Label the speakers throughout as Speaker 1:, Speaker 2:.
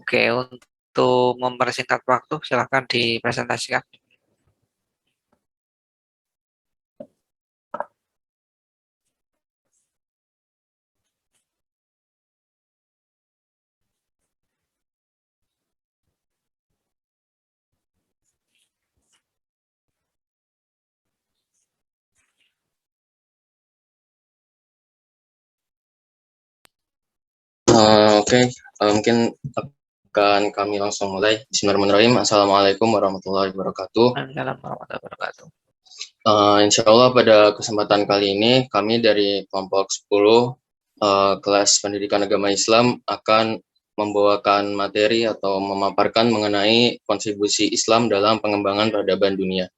Speaker 1: Oke, untuk mempersingkat waktu, silakan dipresentasikan.
Speaker 2: Oke, mungkin akan kami langsung mulai. Bismillahirrahmanirrahim. Assalamualaikum warahmatullahi wabarakatuh.
Speaker 1: Waalaikumsalam warahmatullahi wabarakatuh.
Speaker 2: Insya Allah pada kesempatan kali ini kami dari kelompok 10 kelas pendidikan agama Islam akan membawakan materi atau memaparkan mengenai kontribusi Islam dalam pengembangan peradaban dunia.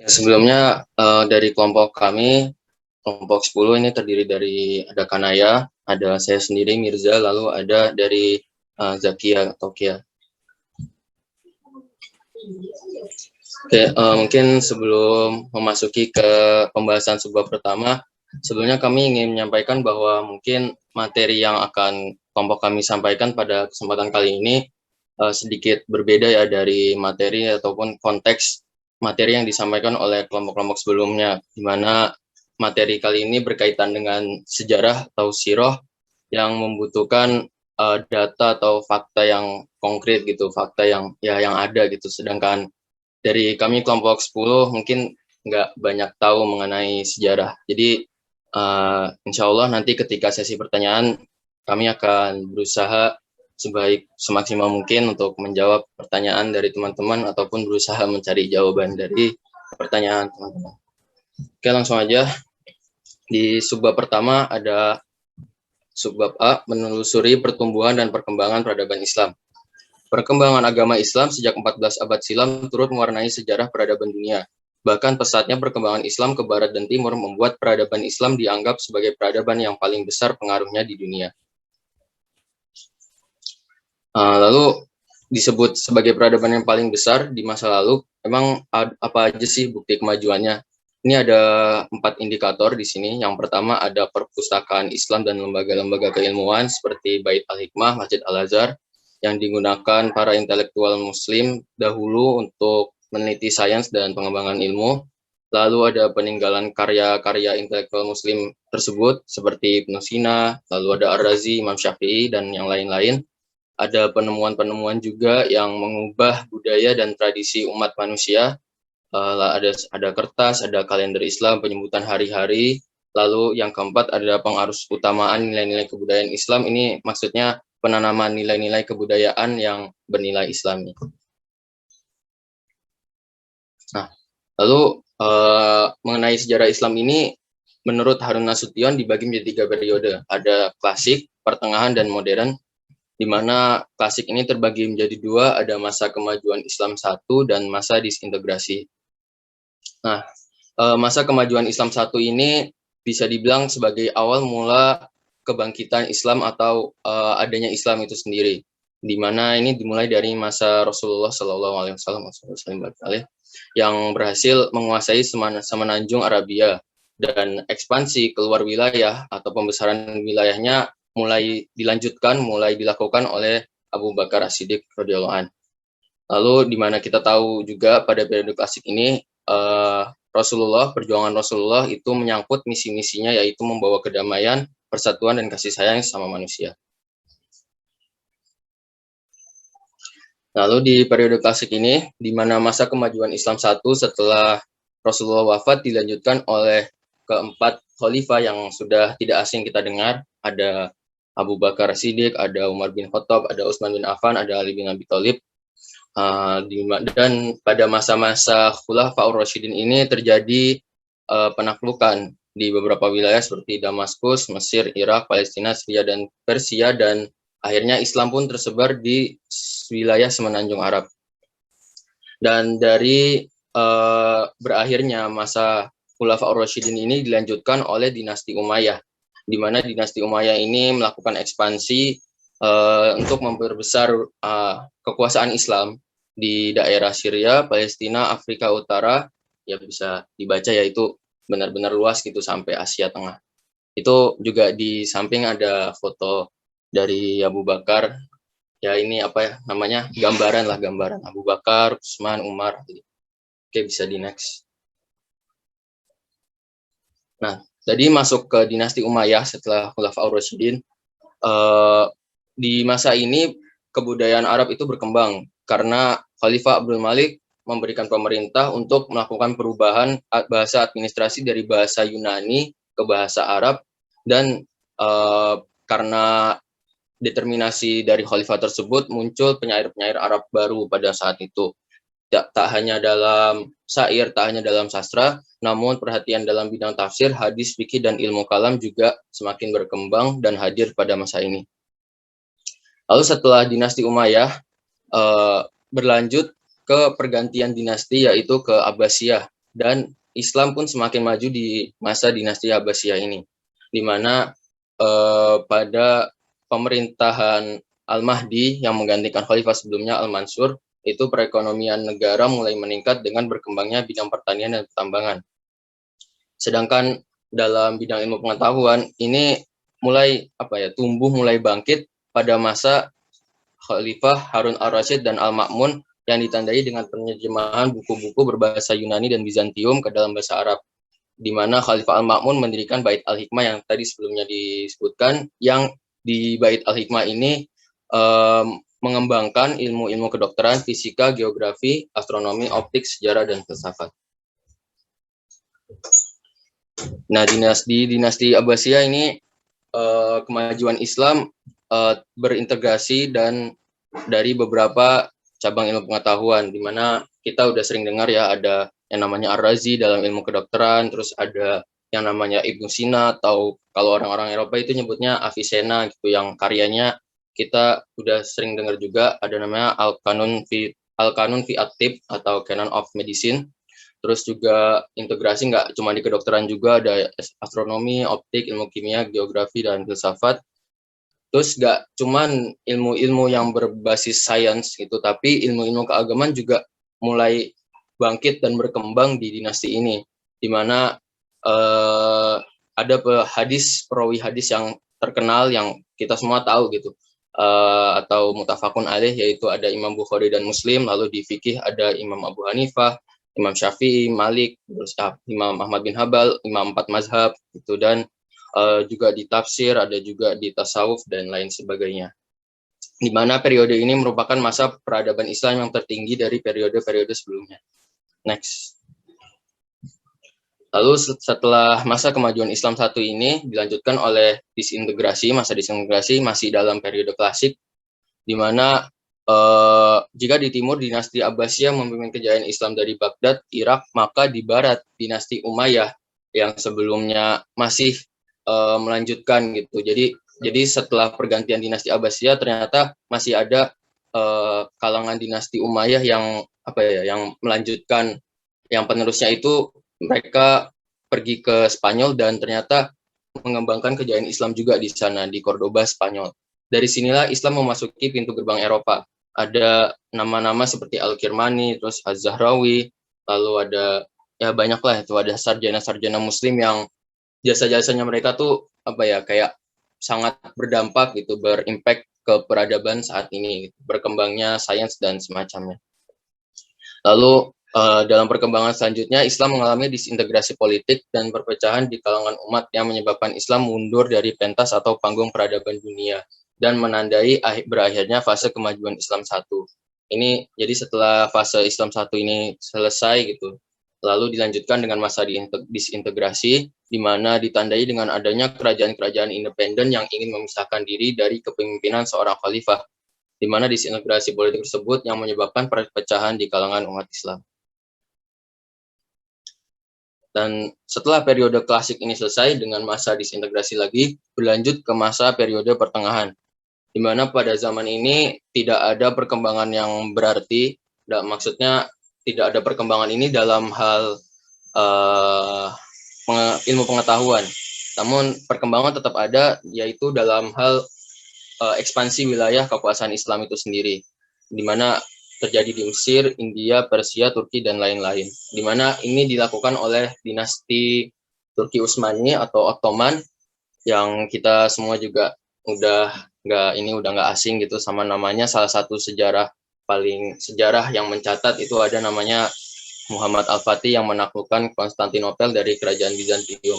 Speaker 2: Sebelumnya dari kelompok kami, kelompok 10 ini terdiri dari ada Kanaya, ada saya sendiri Mirza, lalu ada dari Zakia Tokia. Oke, mungkin sebelum memasuki ke pembahasan sebuah pertama, sebelumnya kami ingin menyampaikan bahwa mungkin materi yang akan kelompok kami sampaikan pada kesempatan kali ini sedikit berbeda ya dari materi ataupun konteks materi yang disampaikan oleh kelompok-kelompok sebelumnya, di mana materi kali ini berkaitan dengan sejarah atau sirah yang membutuhkan data atau fakta yang konkret gitu, fakta yang ada gitu. Sedangkan dari kami kelompok 10 mungkin nggak banyak tahu mengenai sejarah. Jadi insya Allah nanti ketika sesi pertanyaan kami akan berusaha semaksimal mungkin untuk menjawab pertanyaan dari teman-teman ataupun berusaha mencari jawaban dari pertanyaan teman-teman. Oke, langsung aja. Di subbab pertama ada subbab A, menelusuri pertumbuhan dan perkembangan peradaban Islam. Perkembangan agama Islam sejak 14 abad silam turut mewarnai sejarah peradaban dunia. Bahkan pesatnya perkembangan Islam ke barat dan timur membuat peradaban Islam dianggap sebagai peradaban yang paling besar pengaruhnya di dunia. Lalu disebut sebagai peradaban yang paling besar di masa lalu, emang apa aja sih bukti kemajuannya? Ini ada 4 indikator di sini. Yang pertama ada perpustakaan Islam dan lembaga-lembaga keilmuan seperti Bait Al-Hikmah, Masjid Al-Azhar, yang digunakan para intelektual muslim dahulu untuk meneliti sains dan pengembangan ilmu. Lalu ada peninggalan karya-karya intelektual muslim tersebut seperti Ibnu Sina, lalu ada Ar-Razi, Imam Syafi'i, dan yang lain-lain. Ada penemuan-penemuan juga yang mengubah budaya dan tradisi umat manusia. Ada kertas, ada kalender Islam, penyebutan hari-hari. Lalu yang keempat ada pengarus utamaan nilai-nilai kebudayaan Islam. Ini maksudnya penanaman nilai-nilai kebudayaan yang bernilai Islami. Nah, lalu mengenai sejarah Islam ini, menurut Harun Nasution dibagi menjadi 3 periode. Ada klasik, pertengahan, dan modern, di mana klasik ini terbagi menjadi 2, ada masa kemajuan Islam 1 dan masa disintegrasi. Nah, masa kemajuan Islam 1 ini bisa dibilang sebagai awal mula kebangkitan Islam atau adanya Islam itu sendiri, di mana ini dimulai dari masa Rasulullah SAW yang berhasil menguasai semenanjung Arabia dan ekspansi keluar wilayah atau pembesaran wilayahnya mulai dilakukan oleh Abu Bakar As-Siddiq radhiyallahu anhu. Lalu di mana kita tahu juga pada periode klasik ini perjuangan Rasulullah itu menyangkut misi-misinya, yaitu membawa kedamaian, persatuan, dan kasih sayang sama manusia. Lalu di periode klasik ini, di mana masa kemajuan Islam 1 setelah Rasulullah wafat dilanjutkan oleh keempat khalifah yang sudah tidak asing kita dengar. Ada Abu Bakar Siddiq, ada Umar bin Khattab, ada Utsman bin Affan, ada Ali bin Abi Thalib. Dan pada masa-masa Khulafaur Rasyidin ini terjadi penaklukan di beberapa wilayah seperti Damaskus, Mesir, Irak, Palestina, Syria, dan Persia, dan akhirnya Islam pun tersebar di wilayah semenanjung Arab. Dan dari berakhirnya masa Khulafaur Rasyidin ini dilanjutkan oleh dinasti Umayyah, di mana dinasti Umayyah ini melakukan ekspansi untuk memperbesar kekuasaan Islam di daerah Syria, Palestina, Afrika Utara, ya bisa dibaca ya itu benar-benar luas gitu sampai Asia Tengah. Itu juga di samping ada foto dari Abu Bakar, ya ini apa ya namanya, gambaran Abu Bakar, Utsman, Umar. Oke, bisa di next. Nah, tadi masuk ke dinasti Umayyah setelah Khulafaur Rasyidin. Di masa ini kebudayaan Arab itu berkembang karena Khalifah Abdul Malik memberikan pemerintah untuk melakukan perubahan bahasa administrasi dari bahasa Yunani ke bahasa Arab, dan karena determinasi dari khalifah tersebut muncul penyair-penyair Arab baru pada saat itu. Tak hanya dalam syair, tak hanya dalam sastra, namun perhatian dalam bidang tafsir, hadis, fikih, dan ilmu kalam juga semakin berkembang dan hadir pada masa ini. Lalu setelah dinasti Umayyah, berlanjut ke pergantian dinasti, yaitu ke Abbasiyah, dan Islam pun semakin maju di masa dinasti Abbasiyah ini, di mana pada pemerintahan Al-Mahdi yang menggantikan khalifah sebelumnya Al-Mansur, itu perekonomian negara mulai meningkat dengan berkembangnya bidang pertanian dan pertambangan. Sedangkan dalam bidang ilmu pengetahuan ini mulai tumbuh, mulai bangkit pada masa Khalifah Harun al-Rasyid dan Al-Ma'mun, yang ditandai dengan penerjemahan buku-buku berbahasa Yunani dan Bizantium ke dalam bahasa Arab, di mana Khalifah Al-Ma'mun mendirikan Bait Al-Hikmah yang tadi sebelumnya disebutkan, yang di Bait Al-Hikmah ini mengembangkan ilmu-ilmu kedokteran, fisika, geografi, astronomi, optik, sejarah, dan filsafat. Nah, dinasti Abbasiyah ini kemajuan Islam berintegrasi dan dari beberapa cabang ilmu pengetahuan, di mana kita udah sering dengar ya, ada yang namanya Ar-Razi dalam ilmu kedokteran, terus ada yang namanya Ibnu Sina, atau kalau orang-orang Eropa itu nyebutnya Avicenna gitu, yang karyanya kita udah sering dengar juga, ada namanya Al-Qanun fi At-Tib atau Canon of Medicine. Terus juga integrasi nggak cuma di kedokteran, juga ada astronomi, optik, ilmu kimia, geografi, dan filsafat. Terus nggak cuman ilmu-ilmu yang berbasis sains gitu, tapi ilmu-ilmu keagamaan juga mulai bangkit dan berkembang di dinasti ini, di mana ada perawi hadis yang terkenal yang kita semua tahu gitu, atau mutafakun alaih, yaitu ada Imam Bukhari dan Muslim. Lalu di fikih ada Imam Abu Hanifah, Imam Syafi'i, Malik, terus Imam Ahmad bin Hambal, Imam 4 mazhab gitu, dan juga di tafsir, ada juga di tasawuf dan lain sebagainya. Di mana periode ini merupakan masa peradaban Islam yang tertinggi dari periode-periode sebelumnya. Next. Lalu setelah masa kemajuan Islam satu ini dilanjutkan oleh disintegrasi. Masa disintegrasi masih dalam periode klasik, di mana jika di timur dinasti Abbasiyah memimpin kejayaan Islam dari Baghdad, Irak, maka di barat dinasti Umayyah yang sebelumnya masih melanjutkan gitu. Jadi setelah pergantian dinasti Abbasiyah ternyata masih ada kalangan dinasti Umayyah yang melanjutkan, yang penerusnya itu mereka pergi ke Spanyol dan ternyata mengembangkan kejayaan Islam juga di sana, di Cordoba, Spanyol. Dari sinilah Islam memasuki pintu gerbang Eropa. Ada nama-nama seperti Al-Kirmani, terus Az-Zahrawi, lalu ada ya banyak lah, itu ada sarjana-sarjana Muslim yang jasa-jasanya mereka tuh kayak sangat berdampak gitu, berimpact ke peradaban saat ini, berkembangnya sains dan semacamnya. Lalu dalam perkembangan selanjutnya, Islam mengalami disintegrasi politik dan perpecahan di kalangan umat yang menyebabkan Islam mundur dari pentas atau panggung peradaban dunia dan menandai berakhirnya fase kemajuan Islam satu. Ini jadi setelah fase Islam satu ini selesai gitu, lalu dilanjutkan dengan masa disintegrasi, di mana ditandai dengan adanya kerajaan-kerajaan independen yang ingin memisahkan diri dari kepemimpinan seorang khalifah, di mana disintegrasi politik tersebut yang menyebabkan perpecahan di kalangan umat Islam. Dan setelah periode klasik ini selesai, dengan masa disintegrasi lagi berlanjut ke masa periode pertengahan, di mana pada zaman ini tidak ada perkembangan yang berarti, maksudnya tidak ada perkembangan ini dalam hal ilmu pengetahuan, namun perkembangan tetap ada, yaitu dalam hal ekspansi wilayah kekuasaan Islam itu sendiri, di mana terjadi di Mesir, India, Persia, Turki, dan lain-lain. Di mana ini dilakukan oleh dinasti Turki Utsmani atau Ottoman yang kita semua juga udah nggak asing gitu sama namanya. Salah satu sejarah yang mencatat itu ada namanya Muhammad Al-Fatih yang menaklukkan Konstantinopel dari kerajaan Bizantium.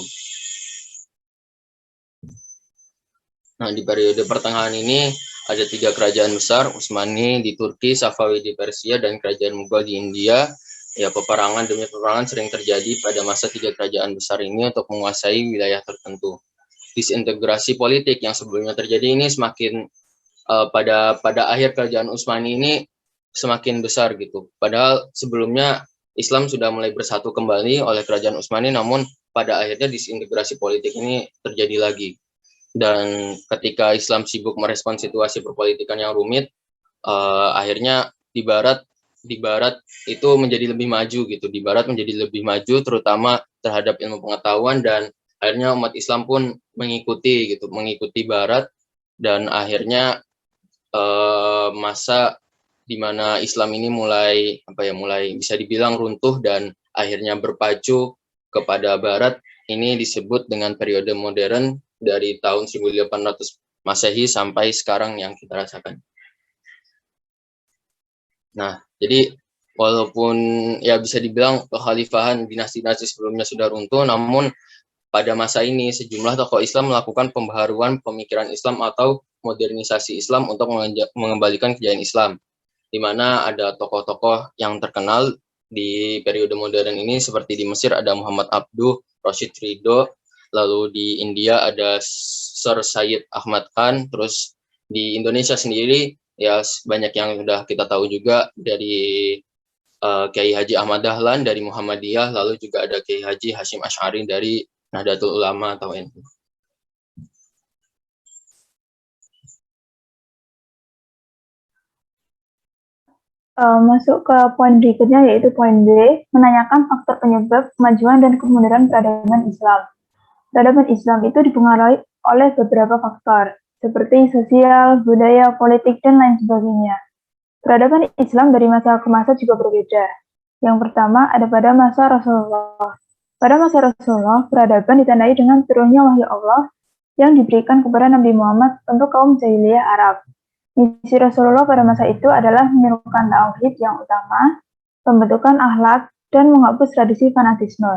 Speaker 2: Nah, di periode pertengahan ini ada 3 kerajaan besar, Utsmani di Turki, Safawi di Persia, dan kerajaan Mughal di India. Ya, peperangan demi peperangan sering terjadi pada masa 3 kerajaan besar ini untuk menguasai wilayah tertentu. Disintegrasi politik yang sebelumnya terjadi ini semakin pada akhir kerajaan Utsmani ini semakin besar gitu. Padahal sebelumnya Islam sudah mulai bersatu kembali oleh kerajaan Utsmani, namun pada akhirnya disintegrasi politik ini terjadi lagi. Dan ketika Islam sibuk merespon situasi perpolitikan yang rumit, akhirnya di Barat itu menjadi lebih maju gitu. Di Barat menjadi lebih maju, terutama terhadap ilmu pengetahuan, dan akhirnya umat Islam pun mengikuti Barat, dan akhirnya masa di mana Islam ini mulai bisa dibilang runtuh dan akhirnya berpacu kepada Barat. Ini disebut dengan periode modern dari tahun 1800 Masehi sampai sekarang yang kita rasakan. Nah, jadi walaupun ya bisa dibilang kekhalifahan dinasti-dinasti sebelumnya sudah runtuh, namun pada masa ini sejumlah tokoh Islam melakukan pembaharuan pemikiran Islam atau modernisasi Islam untuk mengembalikan kejayaan Islam, di mana ada tokoh-tokoh yang terkenal di periode modern ini. Seperti di Mesir ada Muhammad Abduh, Rashid Ridho, lalu di India ada Sir Syed Ahmad Khan, terus di Indonesia sendiri ya banyak yang sudah kita tahu juga, dari Kiai Haji Ahmad Dahlan dari Muhammadiyah, lalu juga ada Kiai Haji Hashim Asy'ari dari Nahdlatul Ulama atau NU.
Speaker 3: Masuk ke poin berikutnya, yaitu poin B, menanyakan faktor penyebab kemajuan dan kemunduran peradaban Islam. Peradaban Islam itu dipengaruhi oleh beberapa faktor, seperti sosial, budaya, politik, dan lain sebagainya. Peradaban Islam dari masa ke masa juga berbeda. Yang pertama ada pada masa Rasulullah. Pada masa Rasulullah, peradaban ditandai dengan turunnya wahyu Allah yang diberikan kepada Nabi Muhammad untuk kaum jahiliyah Arab. Misi Rasulullah pada masa itu adalah menyerukan tauhid yang utama, pembentukan akhlak, dan menghapus tradisi fanatisme.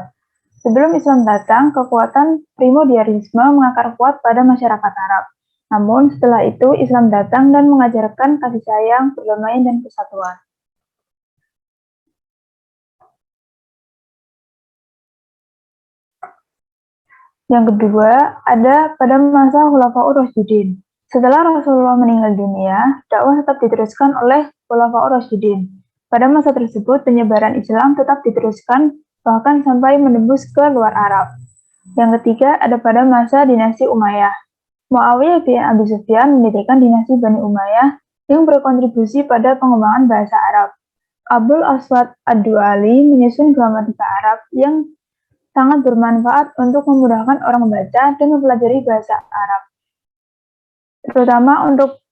Speaker 3: Sebelum Islam datang, kekuatan primordialisme mengakar kuat pada masyarakat Arab. Namun setelah itu Islam datang dan mengajarkan kasih sayang, perdamaian, dan persatuan. Yang kedua, ada pada masa Khulafaur Rasyidin. Setelah Rasulullah meninggal dunia, dakwah tetap diteruskan oleh Khulafaur Rasyidin. Pada masa tersebut, penyebaran Islam tetap diteruskan bahkan sampai menembus ke luar Arab. Yang ketiga, ada pada masa dinasti Umayyah. Muawiyah bin Abi Sufyan mendirikan dinasti Bani Umayyah yang berkontribusi pada pengembangan bahasa Arab. Abul Aswad Ad-Du'ali menyusun gramatika Arab yang sangat bermanfaat untuk memudahkan orang membaca dan mempelajari bahasa Arab. Terutama untuk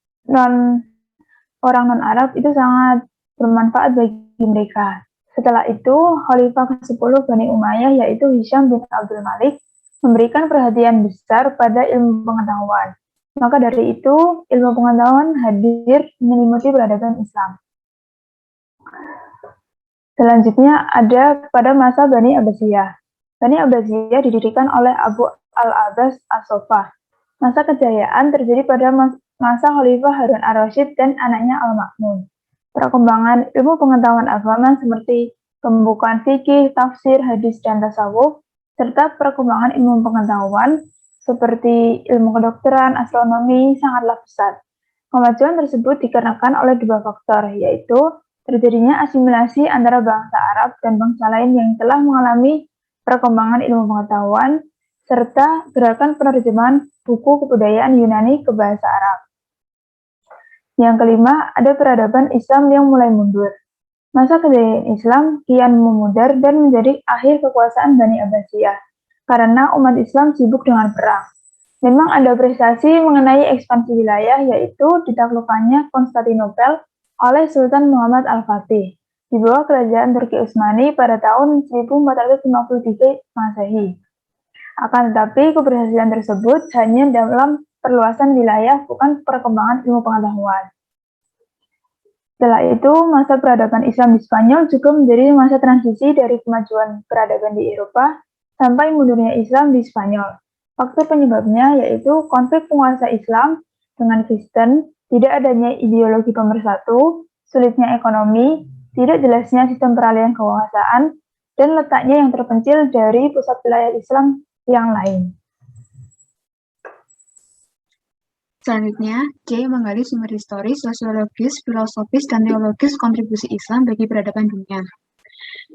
Speaker 3: orang non-Arab itu sangat bermanfaat bagi mereka. Setelah itu, Khalifah ke-10 Bani Umayyah yaitu Hisham bin Abdul Malik memberikan perhatian besar pada ilmu pengetahuan. Maka dari itu, ilmu pengetahuan hadir menyelimuti peradaban Islam. Selanjutnya ada pada masa Bani Abbasiyah. Bani Abbasiyah didirikan oleh Abu al-Abbas as-Sofah. Masa kejayaan terjadi pada masa Khalifah Harun ar-Rasyid dan anaknya Al-Ma'mun. Perkembangan ilmu pengetahuan agama seperti pembukaan fikih, tafsir, hadis, dan tasawuf, serta perkembangan ilmu pengetahuan seperti ilmu kedokteran, astronomi sangatlah pesat. Kemajuan tersebut dikarenakan oleh 2 faktor, yaitu terjadinya asimilasi antara bangsa Arab dan bangsa lain yang telah mengalami perkembangan ilmu pengetahuan, serta gerakan penerjemahan buku kebudayaan Yunani ke bahasa Arab. Yang kelima, ada peradaban Islam yang mulai mundur. Masa kejayaan Islam kian memudar dan menjadi akhir kekuasaan Bani Abbasiyah, karena umat Islam sibuk dengan perang. Memang ada prestasi mengenai ekspansi wilayah, yaitu ditaklukkannya Konstantinopel oleh Sultan Muhammad Al-Fatih di bawah kerajaan Turki Utsmani pada tahun 1453 Masehi. Akan tetapi, keberhasilan tersebut hanya dalam perluasan wilayah, bukan perkembangan ilmu pengetahuan. Setelah itu, masa peradaban Islam di Spanyol juga menjadi masa transisi dari kemajuan peradaban di Eropa sampai mundurnya Islam di Spanyol. Faktor penyebabnya yaitu konflik penguasa Islam dengan Kristen, tidak adanya ideologi pemersatu, sulitnya ekonomi, tidak jelasnya sistem peralihan kekuasaan, dan letaknya yang terpencil dari pusat wilayah Islam yang lain.
Speaker 4: Selanjutnya, C. menggali sumber historis, sosiologis, filosofis, dan teologis kontribusi Islam bagi peradaban dunia.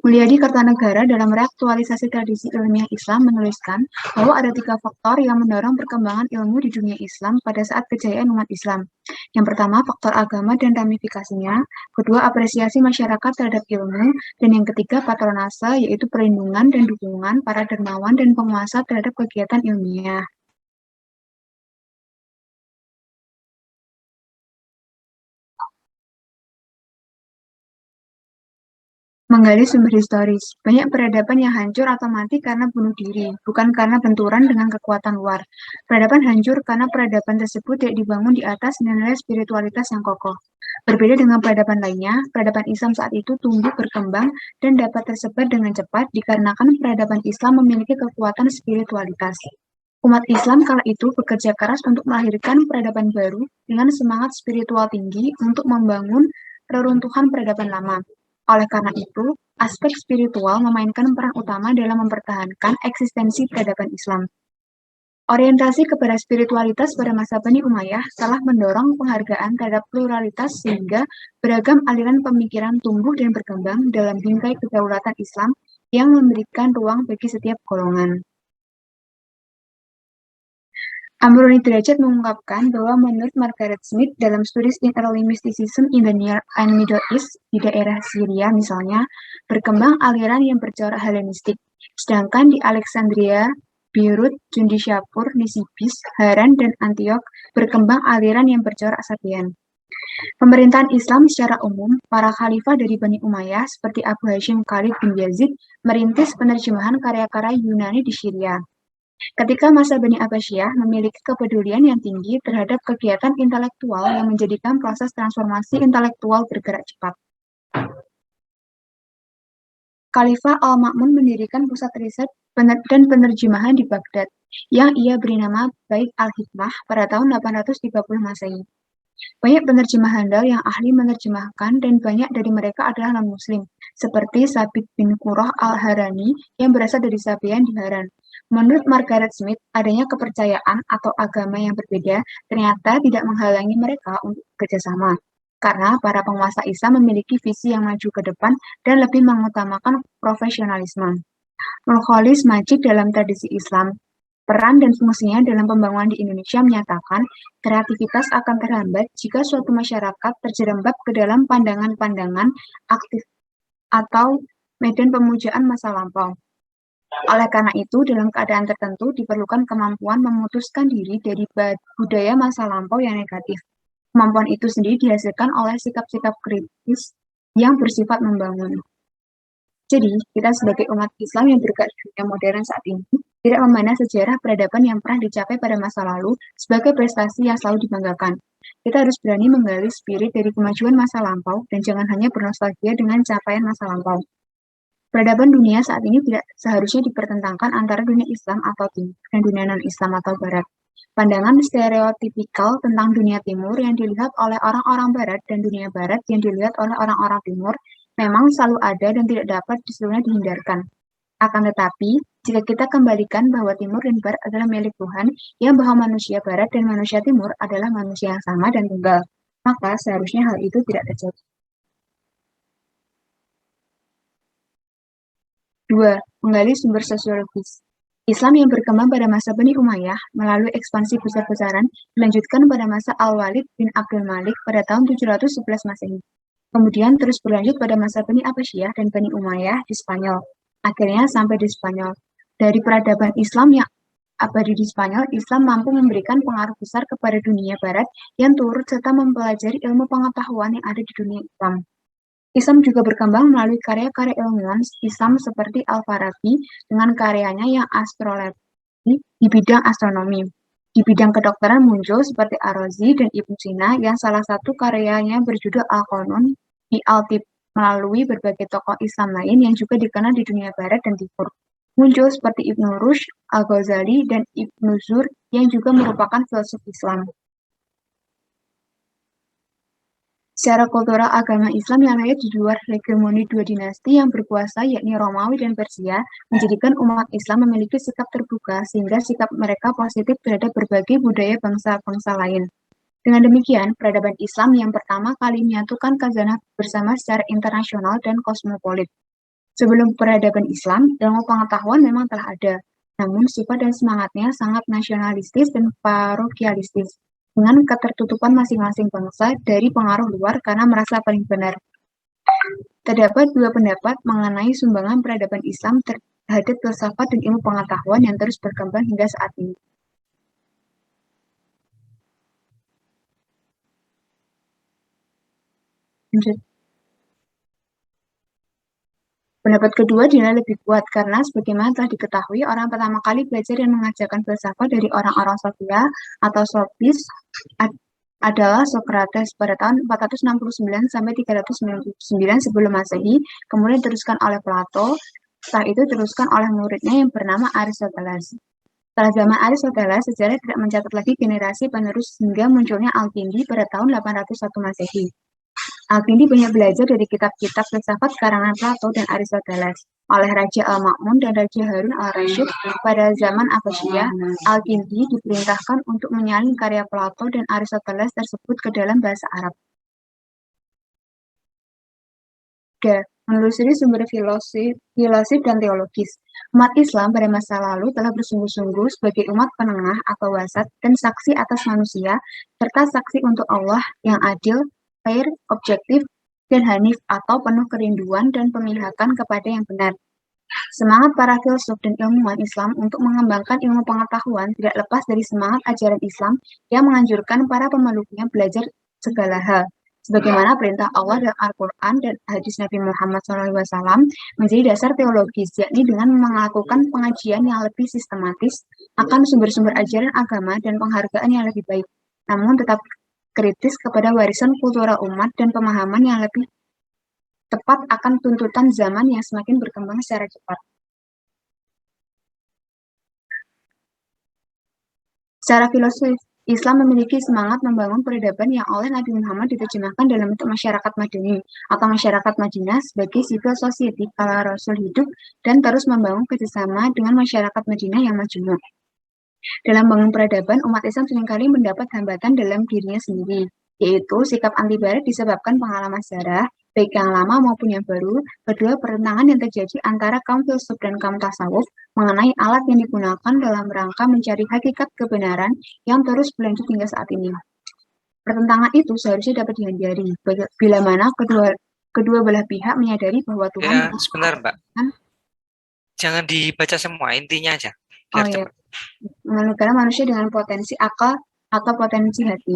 Speaker 4: Mulyadi Kertanegara dalam reaktualisasi tradisi ilmiah Islam menuliskan bahwa ada 3 faktor yang mendorong perkembangan ilmu di dunia Islam pada saat kejayaan umat Islam. Yang pertama, faktor agama dan ramifikasinya. Kedua, apresiasi masyarakat terhadap ilmu. Dan yang ketiga, patronase, yaitu perlindungan dan dukungan para dermawan dan penguasa terhadap kegiatan ilmiah. Menggali sumber historis. Banyak peradaban yang hancur atau mati karena bunuh diri, bukan karena benturan dengan kekuatan luar. Peradaban hancur karena peradaban tersebut tidak dibangun di atas nilai spiritualitas yang kokoh. Berbeda dengan peradaban lainnya, peradaban Islam saat itu tumbuh berkembang dan dapat tersebar dengan cepat dikarenakan peradaban Islam memiliki kekuatan spiritualitas. Umat Islam kala itu bekerja keras untuk melahirkan peradaban baru dengan semangat spiritual tinggi untuk membangun reruntuhan peradaban lama. Oleh karena itu, aspek spiritual memainkan peran utama dalam mempertahankan eksistensi peradaban Islam. Orientasi kepada spiritualitas pada masa Bani Umayyah telah mendorong penghargaan terhadap pluralitas sehingga beragam aliran pemikiran tumbuh dan berkembang dalam bingkai kedaulatan Islam yang memberikan ruang bagi setiap golongan. Amroni Derajat mengungkapkan bahwa menurut Margaret Smith dalam Studies in Early Mysticism in the Near and Middle East, di daerah Syria misalnya, berkembang aliran yang bercorak Helenistik, sedangkan di Alexandria, Beirut, Jundishapur, Nisibis, Haran, dan Antioch berkembang aliran yang bercorak Sabian. Pemerintahan Islam secara umum, para khalifah dari Bani Umayyah seperti Abu Hashim Khalid bin Yazid merintis penerjemahan karya-karya Yunani di Syria. Ketika masa Bani Abbasiyah memiliki kepedulian yang tinggi terhadap kegiatan intelektual yang menjadikan proses transformasi intelektual bergerak cepat. Khalifah Al-Ma'mun mendirikan pusat riset dan penerjemahan di Baghdad, yang ia beri nama Bait Al-Hikmah pada tahun 830 Masehi. Banyak penerjemah handal yang ahli menerjemahkan dan banyak dari mereka adalah non-muslim, seperti Sabit bin Qurrah Al-Harani yang berasal dari Sabian di Haran. Menurut Margaret Smith, adanya kepercayaan atau agama yang berbeda ternyata tidak menghalangi mereka untuk bekerjasama, karena para penguasa Islam memiliki visi yang maju ke depan dan lebih mengutamakan profesionalisme. Nurcholish Majid dalam tradisi Islam, peran dan fungsinya dalam pembangunan di Indonesia menyatakan kreativitas akan terhambat jika suatu masyarakat terjerembab ke dalam pandangan-pandangan aktif atau medan pemujaan masa lampau. Oleh karena itu, dalam keadaan tertentu diperlukan kemampuan memutuskan diri dari budaya masa lampau yang negatif. Kemampuan itu sendiri dihasilkan oleh sikap-sikap kritis yang bersifat membangun. Jadi, kita sebagai umat Islam yang bergerak di dunia modern saat ini, tidak memandang sejarah peradaban yang pernah dicapai pada masa lalu sebagai prestasi yang selalu dibanggakan. Kita harus berani menggali spirit dari kemajuan masa lampau dan jangan hanya bernostalgia dengan capaian masa lampau. Peradaban dunia saat ini tidak seharusnya dipertentangkan antara dunia Islam atau Timur dan dunia non-Islam atau Barat. Pandangan stereotipikal tentang dunia Timur yang dilihat oleh orang-orang Barat dan dunia Barat yang dilihat oleh orang-orang Timur memang selalu ada dan tidak dapat seluruhnya dihindarkan. Akan tetapi, jika kita kembalikan bahwa Timur dan Barat adalah milik Tuhan, yang bahwa manusia Barat dan manusia Timur adalah manusia yang sama dan tunggal, maka seharusnya hal itu tidak terjadi. 2. Menggali sumber sosiologis. Islam yang berkembang pada masa Bani Umayyah melalui ekspansi besar-besaran dilanjutkan pada masa Al-Walid bin Abdul Malik pada tahun 711 Masehi. Kemudian terus berlanjut pada masa Bani Abbasiyah dan Bani Umayyah di Spanyol. Akhirnya sampai di Spanyol. Dari peradaban Islam yang abadi di Spanyol, Islam mampu memberikan pengaruh besar kepada dunia Barat yang turut serta mempelajari ilmu pengetahuan yang ada di dunia Islam. Islam juga berkembang melalui karya-karya ilmuwan Islam seperti Al-Farabi dengan karyanya yang astrologi di bidang astronomi. Di bidang kedokteran muncul seperti Ar-Razi dan Ibnu Sina yang salah satu karyanya berjudul Al-Qanun di Al-Tib melalui berbagai tokoh Islam lain yang juga dikenal di dunia Barat dan Timur. Muncul seperti Ibnu Rushd, Al-Ghazali, dan Ibnu Zur yang juga merupakan filsuf Islam. Secara kultural, agama Islam yang lahir di luar hegemoni dua dinasti yang berkuasa, yakni Romawi dan Persia, menjadikan umat Islam memiliki sikap terbuka sehingga sikap mereka positif terhadap berbagai budaya bangsa-bangsa lain. Dengan demikian, peradaban Islam yang pertama kali menyatukan khazanah bersama secara internasional dan kosmopolit. Sebelum peradaban Islam, ilmu pengetahuan memang telah ada, namun sifat dan semangatnya sangat nasionalistis dan parokialistis, dengan ketertutupan masing-masing bangsa dari pengaruh luar karena merasa paling benar. Terdapat dua pendapat mengenai sumbangan peradaban Islam terhadap filsafat dan ilmu pengetahuan yang terus berkembang hingga saat ini. Lanjut. Pendapat kedua dinilai lebih kuat karena sebagaimana telah diketahui, orang pertama kali belajar dan mengajarkan filsafat dari orang-orang Sofia atau Sofis adalah Socrates pada tahun 469 sampai 399 sebelum Masehi, kemudian diteruskan oleh Plato, setelah itu diteruskan oleh muridnya yang bernama Aristoteles. Setelah zaman Aristoteles, sejarah tidak mencatat lagi generasi penerus hingga munculnya Al-Kindi pada tahun 801 Masehi. Al-Kindi banyak belajar dari kitab-kitab filsafat karangan Plato dan Aristoteles. Oleh Raja Al-Ma'mun dan Raja Harun al-Rasyid pada zaman Abbasiyah, Al-Kindi diperintahkan untuk menyalin karya Plato dan Aristoteles tersebut ke dalam bahasa Arab. Menelusuri sumber filosofi dan teologis. Umat Islam pada masa lalu telah bersungguh-sungguh sebagai umat penengah atau wasat dan saksi atas manusia, serta saksi untuk Allah yang adil, fair, objektif, dan hanif atau penuh kerinduan dan pemihakan kepada yang benar. Semangat para filsuf dan ilmuwan Islam untuk mengembangkan ilmu pengetahuan tidak lepas dari semangat ajaran Islam yang menganjurkan para pemeluknya belajar segala hal. Sebagaimana perintah Allah dalam Al-Quran dan hadis Nabi Muhammad SAW menjadi dasar teologis, yakni dengan melakukan pengajian yang lebih sistematis akan sumber-sumber ajaran agama dan penghargaan yang lebih baik, namun tetap kritis kepada warisan kultural umat dan pemahaman yang lebih tepat akan tuntutan zaman yang semakin berkembang secara cepat. Secara filosofis, Islam memiliki semangat membangun peradaban yang oleh Nabi Muhammad diterjemahkan dalam bentuk masyarakat Madani atau masyarakat Madinah sebagai civil society kala Rasul hidup dan terus membangun kerjasama dengan masyarakat Madinah yang majmuk. Dalam bangun peradaban, umat Islam seringkali mendapat hambatan dalam dirinya sendiri, yaitu sikap anti barat disebabkan pengalaman sejarah, baik yang lama maupun yang baru. Kedua, pertentangan yang terjadi antara kaum filsuf dan kaum tasawuf mengenai alat yang digunakan dalam rangka mencari hakikat kebenaran yang terus berlanjut hingga saat ini. Pertentangan itu seharusnya dapat dihindari bila mana kedua belah pihak menyadari bahwa Tuhan...
Speaker 1: Ya, sebentar Mbak. Jangan dibaca semua, intinya aja.
Speaker 4: Biar cepat. Karena manusia dengan potensi akal atau potensi hati.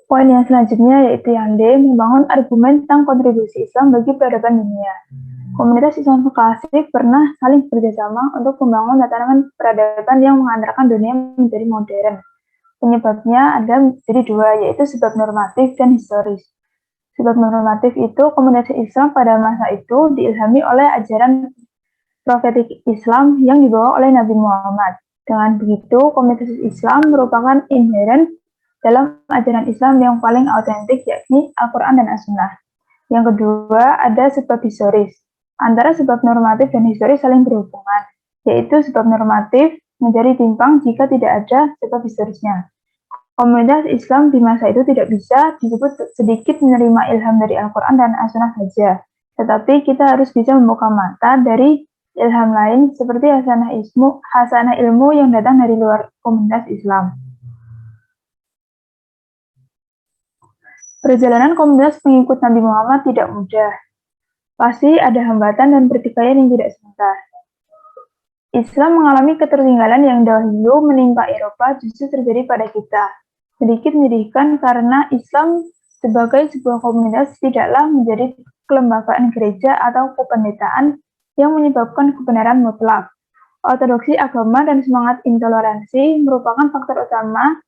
Speaker 3: Poin yang selanjutnya yaitu yang D, membangun argumen tentang kontribusi Islam bagi peradaban dunia. Komunitas Islam klasik pernah saling bekerjasama untuk membangun tatanan peradaban yang mengantarkan dunia menjadi modern. Penyebabnya ada jadi dua, yaitu sebab normatif dan historis. Sebab normatif itu komunitas Islam pada masa itu diilhami oleh ajaran profetik Islam yang dibawa oleh Nabi Muhammad. Dengan begitu, komunitas Islam merupakan inheren dalam ajaran Islam yang paling autentik, yakni Al-Quran dan As-Sunnah. Yang kedua, ada sebab historis. Antara sebab normatif dan historis saling berhubungan, yaitu sebab normatif menjadi timpang jika tidak ada sebab historisnya. Komunitas Islam di masa itu tidak bisa disebut sedikit menerima ilham dari Al-Quran dan As-Sunnah saja, tetapi kita harus bisa membuka mata dari ilham lain seperti hasanah ilmu yang datang dari luar komunitas Islam. Perjalanan komunitas pengikut Nabi Muhammad tidak mudah. Pasti ada hambatan dan pertikaian yang tidak sebentar. Islam mengalami ketertinggalan yang dahulu menimpa Eropa justru terjadi pada kita. Sedikit menyedihkan karena Islam sebagai sebuah komunitas tidaklah menjadi kelembagaan gereja atau kependetaan yang menyebabkan kebenaran mutlak. Ortodoksi agama dan semangat intoleransi merupakan faktor utama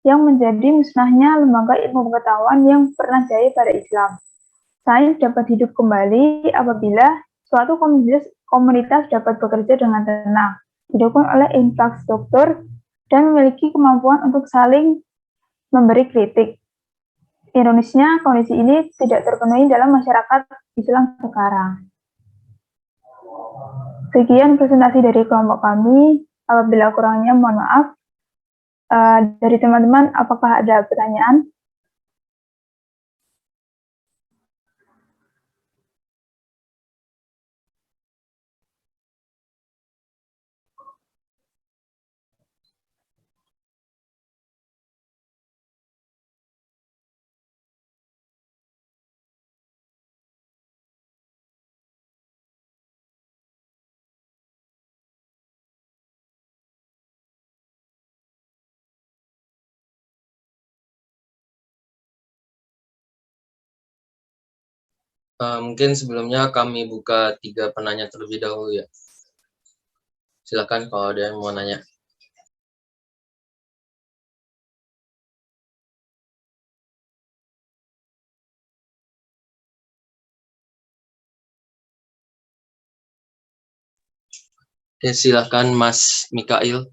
Speaker 3: yang menjadi musnahnya lembaga ilmu pengetahuan yang pernah jaya pada Islam. Sains dapat hidup kembali apabila suatu komunitas dapat bekerja dengan tenang, didukung oleh infrastruktur, dan memiliki kemampuan untuk saling memberi kritik. Ironisnya, kondisi ini tidak terpenuhi dalam masyarakat Islam sekarang. Sekian presentasi dari kelompok kami. Apabila kurangnya, mohon maaf. Dari teman-teman, apakah ada pertanyaan?
Speaker 2: Mungkin sebelumnya kami buka 3 penanya terlebih dahulu ya. Silakan kalau ada yang mau nanya. Oke, silakan Mas Mikail.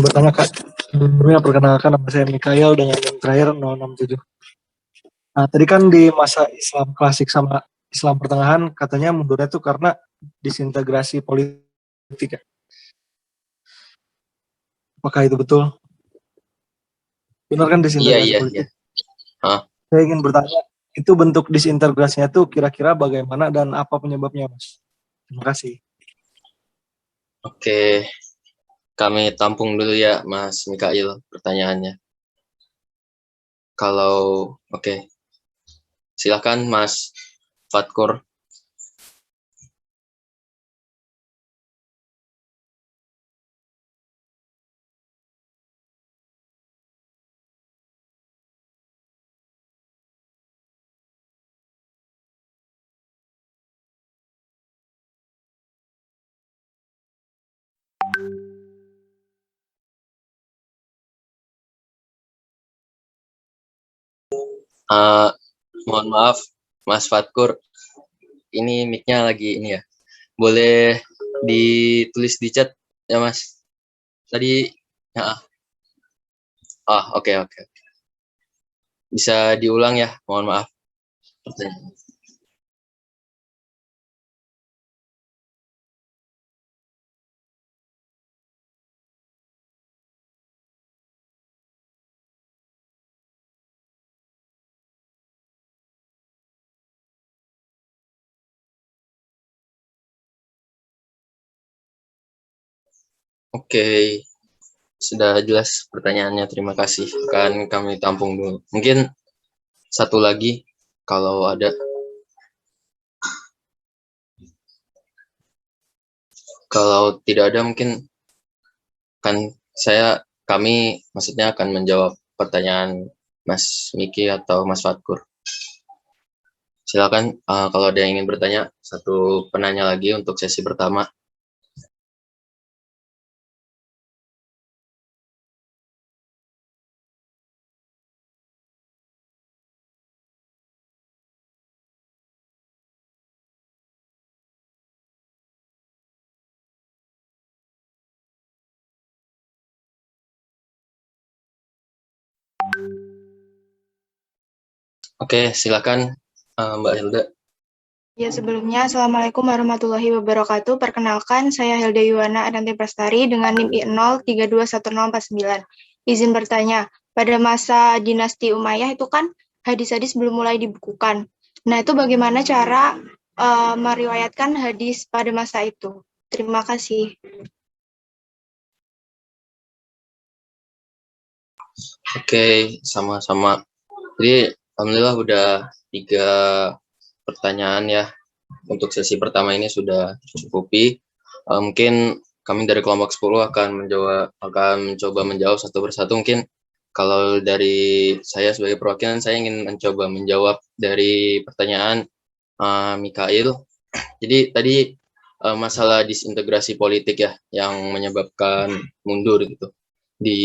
Speaker 5: Pertama Kak, sebelumnya perkenalkan nama saya Mikail dengan NIM terakhir 067. Nah, tadi kan di masa Islam klasik sama Islam pertengahan katanya mundurnya itu karena disintegrasi politik. Apakah itu betul? Benar kan disintegrasi politik?
Speaker 2: Iya.
Speaker 5: Saya ingin bertanya, itu bentuk disintegrasinya itu kira-kira bagaimana dan apa penyebabnya, Mas? Terima kasih.
Speaker 2: Oke, kami tampung dulu ya, Mas Mikail, pertanyaannya. Oke. Silakan Mas Fatkur. Mohon maaf, Mas Fatkur, ini mic-nya lagi ini ya. Boleh ditulis di chat ya, Mas? Tadi, ya. Oke. Bisa diulang ya, mohon maaf. Oke, sudah jelas pertanyaannya, terima kasih. Akan kami tampung dulu. Mungkin satu lagi, kalau ada. Kalau tidak ada, mungkin kami maksudnya akan menjawab pertanyaan Mas Miki atau Mas Fatkur. Silakan kalau ada yang ingin bertanya, satu penanya lagi untuk sesi pertama. Oke, silakan Mbak Hilda.
Speaker 6: Ya, sebelumnya, Assalamualaikum warahmatullahi wabarakatuh. Perkenalkan, saya Hilda Yuwana Adanti Prastari dengan NIM I0321049. Izin bertanya, pada masa dinasti Umayyah itu kan hadis-hadis belum mulai dibukukan. Nah, itu bagaimana cara meriwayatkan hadis pada masa itu? Terima kasih.
Speaker 2: Oke, sama-sama. Jadi alhamdulillah udah 3 pertanyaan ya. Untuk sesi pertama ini sudah tercukupi. Mungkin kami dari kelompok 10 akan mencoba menjawab satu persatu. Mungkin kalau dari saya sebagai perwakilan, saya ingin mencoba menjawab dari pertanyaan Mikail. Jadi tadi masalah disintegrasi politik ya yang menyebabkan mundur gitu di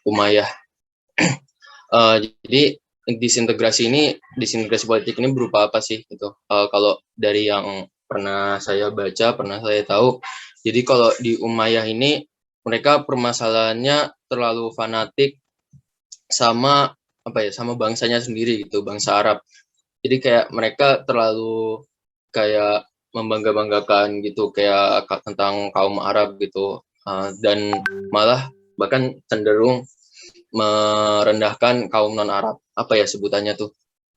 Speaker 2: Umayyah. Jadi disintegrasi politik ini berupa apa sih gitu? Kalau dari yang pernah saya baca, pernah saya tahu, jadi kalau di Umayyah ini mereka permasalahannya terlalu fanatik sama sama bangsanya sendiri gitu, bangsa Arab. Jadi kayak mereka terlalu kayak membangga-banggakan gitu kayak tentang kaum Arab gitu, dan malah bahkan cenderung merendahkan kaum non Arab. Apa ya sebutannya tuh?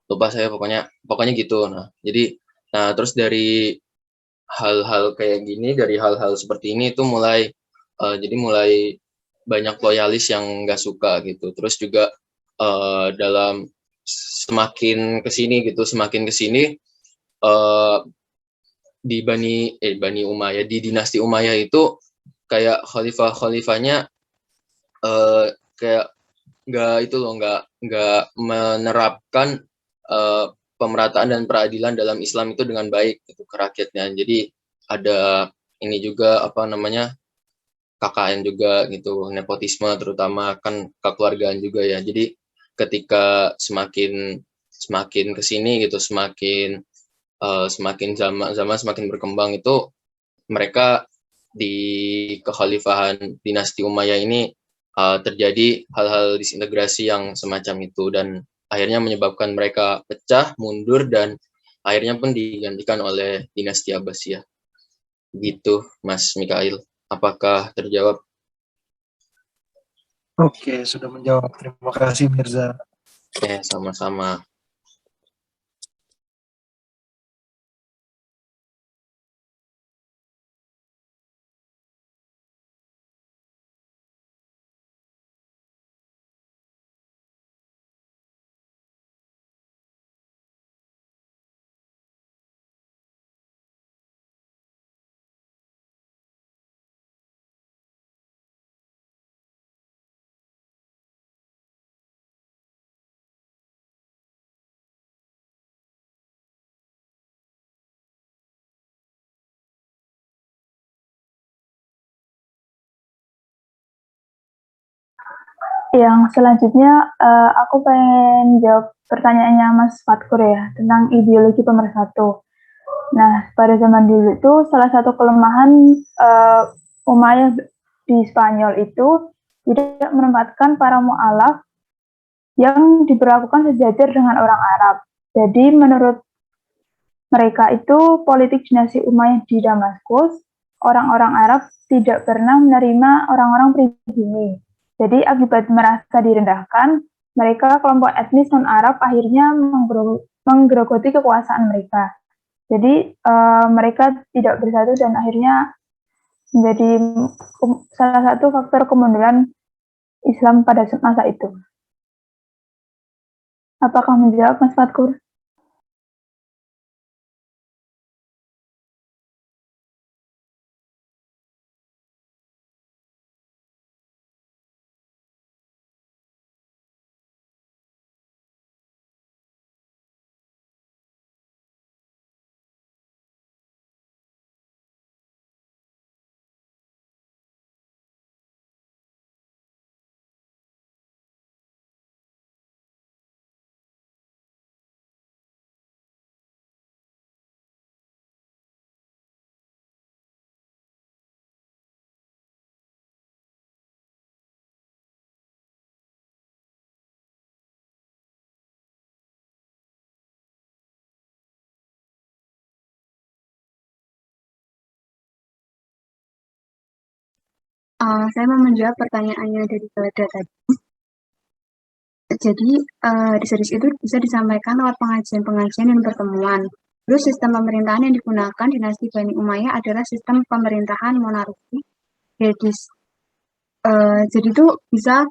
Speaker 2: Lupa saya pokoknya gitu. Terus dari hal-hal kayak gini, dari hal-hal seperti ini itu mulai banyak loyalis yang nggak suka gitu. Terus juga dalam semakin kesini di Bani Umayyah, di dinasti Umayyah itu kayak khalifahnya kayak nggak menerapkan pemerataan dan peradilan dalam Islam itu dengan baik gitu ke rakyatnya. Jadi ada ini juga KKN juga gitu, nepotisme terutama kan kekeluargaan juga ya. Jadi ketika semakin kesini gitu, semakin zaman semakin berkembang itu mereka di kekhalifahan dinasti Umayyah ini terjadi hal-hal disintegrasi yang semacam itu dan akhirnya menyebabkan mereka pecah, mundur dan akhirnya pun digantikan oleh dinasti Abbasiyah. Gitu, Mas Mikail. Apakah terjawab?
Speaker 5: Oke, sudah menjawab. Terima kasih Mirza.
Speaker 2: Ya, sama-sama.
Speaker 3: Yang selanjutnya, aku pengen jawab pertanyaannya Mas Fatkur ya, tentang ideologi pemersatu. Nah, pada zaman dulu itu salah satu kelemahan Umayyah di Spanyol itu tidak menempatkan para mu'alaf yang diperlakukan sejajar dengan orang Arab. Jadi menurut mereka itu politik dinasti Umayyah di Damaskus, orang-orang Arab tidak pernah menerima orang-orang pribumi. Jadi akibat merasa direndahkan, mereka kelompok etnis non-Arab akhirnya menggerogoti kekuasaan mereka. Jadi mereka tidak bersatu dan akhirnya menjadi salah satu faktor kemunduran Islam pada masa itu. Apakah menjawab Mas Fatkur?
Speaker 4: Saya mau menjawab pertanyaannya dari Gelada tadi. Jadi, di itu bisa disampaikan lewat pengajian-pengajian dan pertemuan. Terus sistem pemerintahan yang digunakan dinasti Bani Umayyah adalah sistem pemerintahan monarki. Jadi itu bisa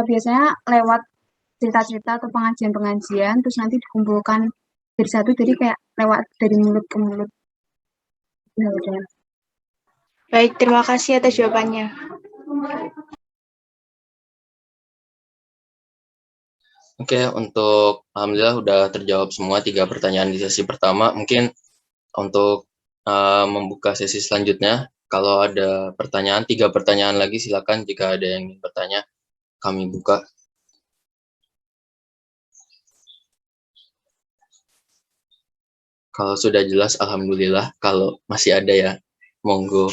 Speaker 4: biasanya lewat cerita-cerita atau pengajian-pengajian, terus nanti dikumpulkan jadi satu, jadi kayak lewat dari mulut ke mulut. Ya udah.
Speaker 6: Baik, terima kasih atas jawabannya.
Speaker 2: Oke, untuk alhamdulillah udah terjawab semua 3 pertanyaan di sesi pertama. Mungkin untuk membuka sesi selanjutnya, kalau ada pertanyaan, 3 pertanyaan lagi silakan jika ada yang ingin bertanya, kami buka. Kalau sudah jelas, alhamdulillah. Kalau masih ada ya, monggo.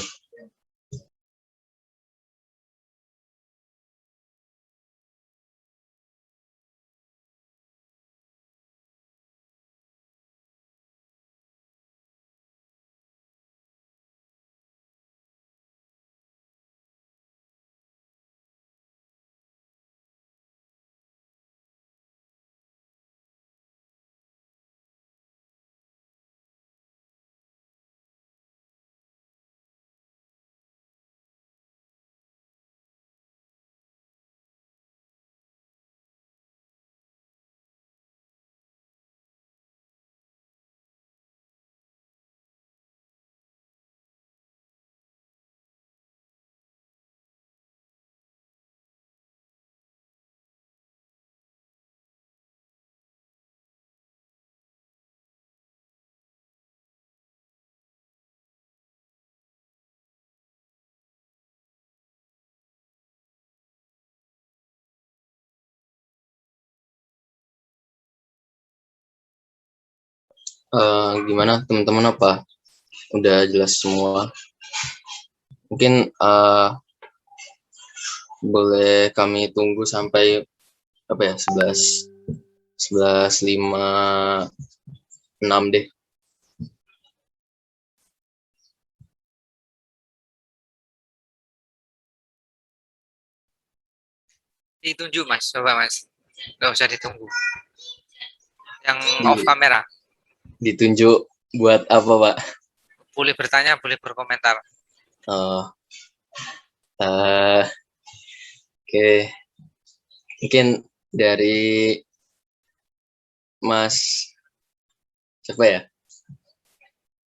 Speaker 2: Gimana teman-teman, apa udah jelas semua? Mungkin boleh kami tunggu sampai apa ya, 11.56 deh.
Speaker 1: Ditunjuk Mas, coba Mas. Nggak usah ditunggu. Yang off kamera.
Speaker 2: Ditunjuk buat apa, Pak?
Speaker 1: Boleh bertanya, boleh berkomentar.
Speaker 2: Oke. Mungkin dari Mas siapa ya?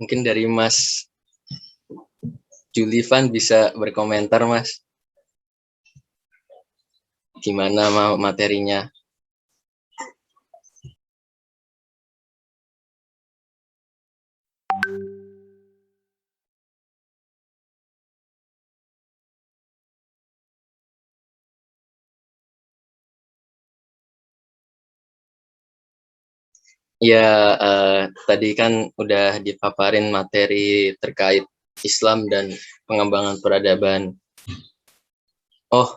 Speaker 2: Mungkin dari Mas Julivan bisa berkomentar, Mas. Gimana materinya? Ya, tadi kan udah dipaparin materi terkait Islam dan pengembangan peradaban. Oh,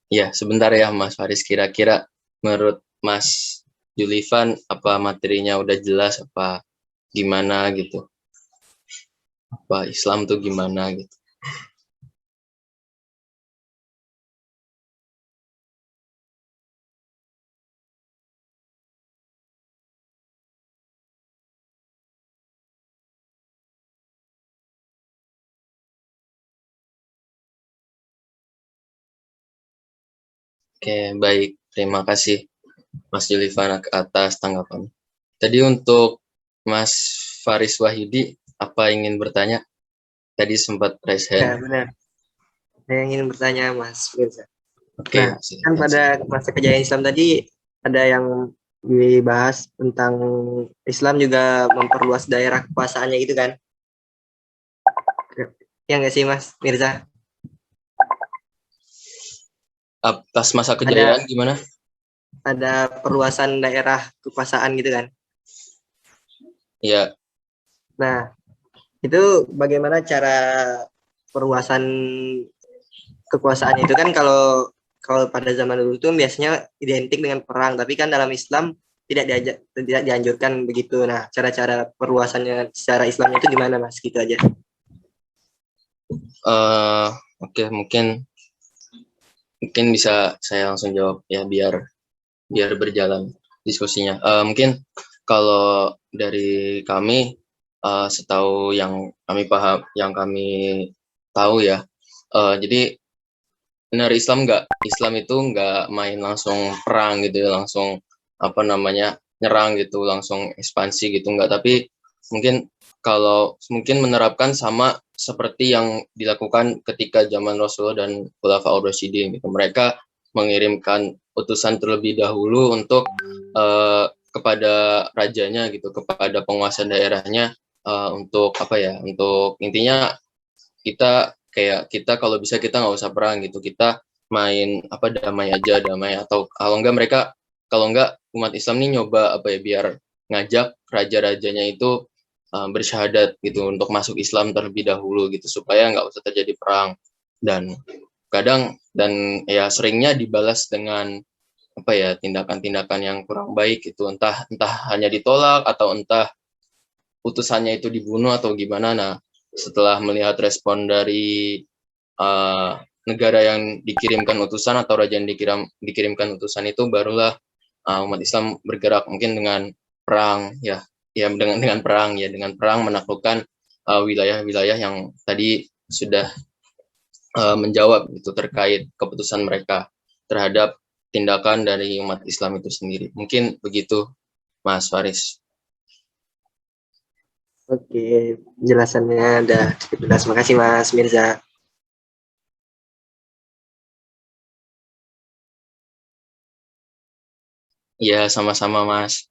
Speaker 2: ya sebentar ya Mas Faris, kira-kira menurut Mas Julivan apa materinya udah jelas apa gimana gitu? Apa Islam tuh gimana gitu? Oke, baik. Terima kasih Mas Julivan atas tanggapan. Tadi untuk Mas Faris Wahyudi, apa ingin bertanya? Tadi sempat raise
Speaker 7: Ya,
Speaker 2: hand.
Speaker 7: benar. Saya ingin bertanya, Mas Mirza.
Speaker 2: Oke,
Speaker 7: Nah, kan
Speaker 2: silakan.
Speaker 7: pada masa kejayaan Islam tadi ada yang dibahas tentang Islam juga memperluas daerah kekuasaannya gitu kan? Ya nggak sih, Mas Mirza?
Speaker 2: Pas masa kejayaan gimana?
Speaker 7: Ada perluasan daerah kekuasaan gitu kan?
Speaker 2: Ya,
Speaker 7: Nah, itu bagaimana cara perluasan kekuasaan itu kan kalau pada zaman dulu itu biasanya identik dengan perang, tapi kan dalam Islam tidak dianjurkan begitu. Nah, cara-cara perluasannya secara Islamnya itu gimana, Mas? Gitu aja.
Speaker 2: oke, mungkin bisa saya langsung jawab ya biar berjalan diskusinya. Mungkin kalau dari kami, setahu yang kami paham, yang kami tahu ya, jadi benar Islam itu nggak main langsung perang gitu ya, langsung apa namanya nyerang gitu, langsung ekspansi gitu nggak, tapi mungkin mungkin menerapkan sama seperti yang dilakukan ketika zaman Rasulullah dan Khulafaur Rasyidin gitu. Mereka mengirimkan utusan terlebih dahulu untuk kepada rajanya gitu, kepada penguasa daerahnya, untuk apa ya, untuk intinya kita kalau bisa kita nggak usah perang gitu, kita main apa damai aja, damai, atau kalau enggak umat Islam nih nyoba apa ya, biar ngajak raja-rajanya itu bersyahadat gitu untuk masuk Islam terlebih dahulu gitu, supaya nggak usah terjadi perang. Dan ya seringnya dibalas dengan apa ya, tindakan-tindakan yang kurang baik gitu, entah hanya ditolak atau entah utusannya itu dibunuh atau gimana. Nah, setelah melihat respon dari negara yang dikirimkan utusan atau raja yang dikirimkan utusan itu, barulah umat Islam bergerak mungkin dengan perang ya, dengan perang menaklukkan wilayah-wilayah yang tadi sudah menjawab itu terkait keputusan mereka terhadap tindakan dari umat Islam itu sendiri. Mungkin begitu, Mas Faris.
Speaker 7: Oke, penjelasannya udah cukup jelas. Makasih Mas Mirza.
Speaker 2: Ya, sama-sama Mas.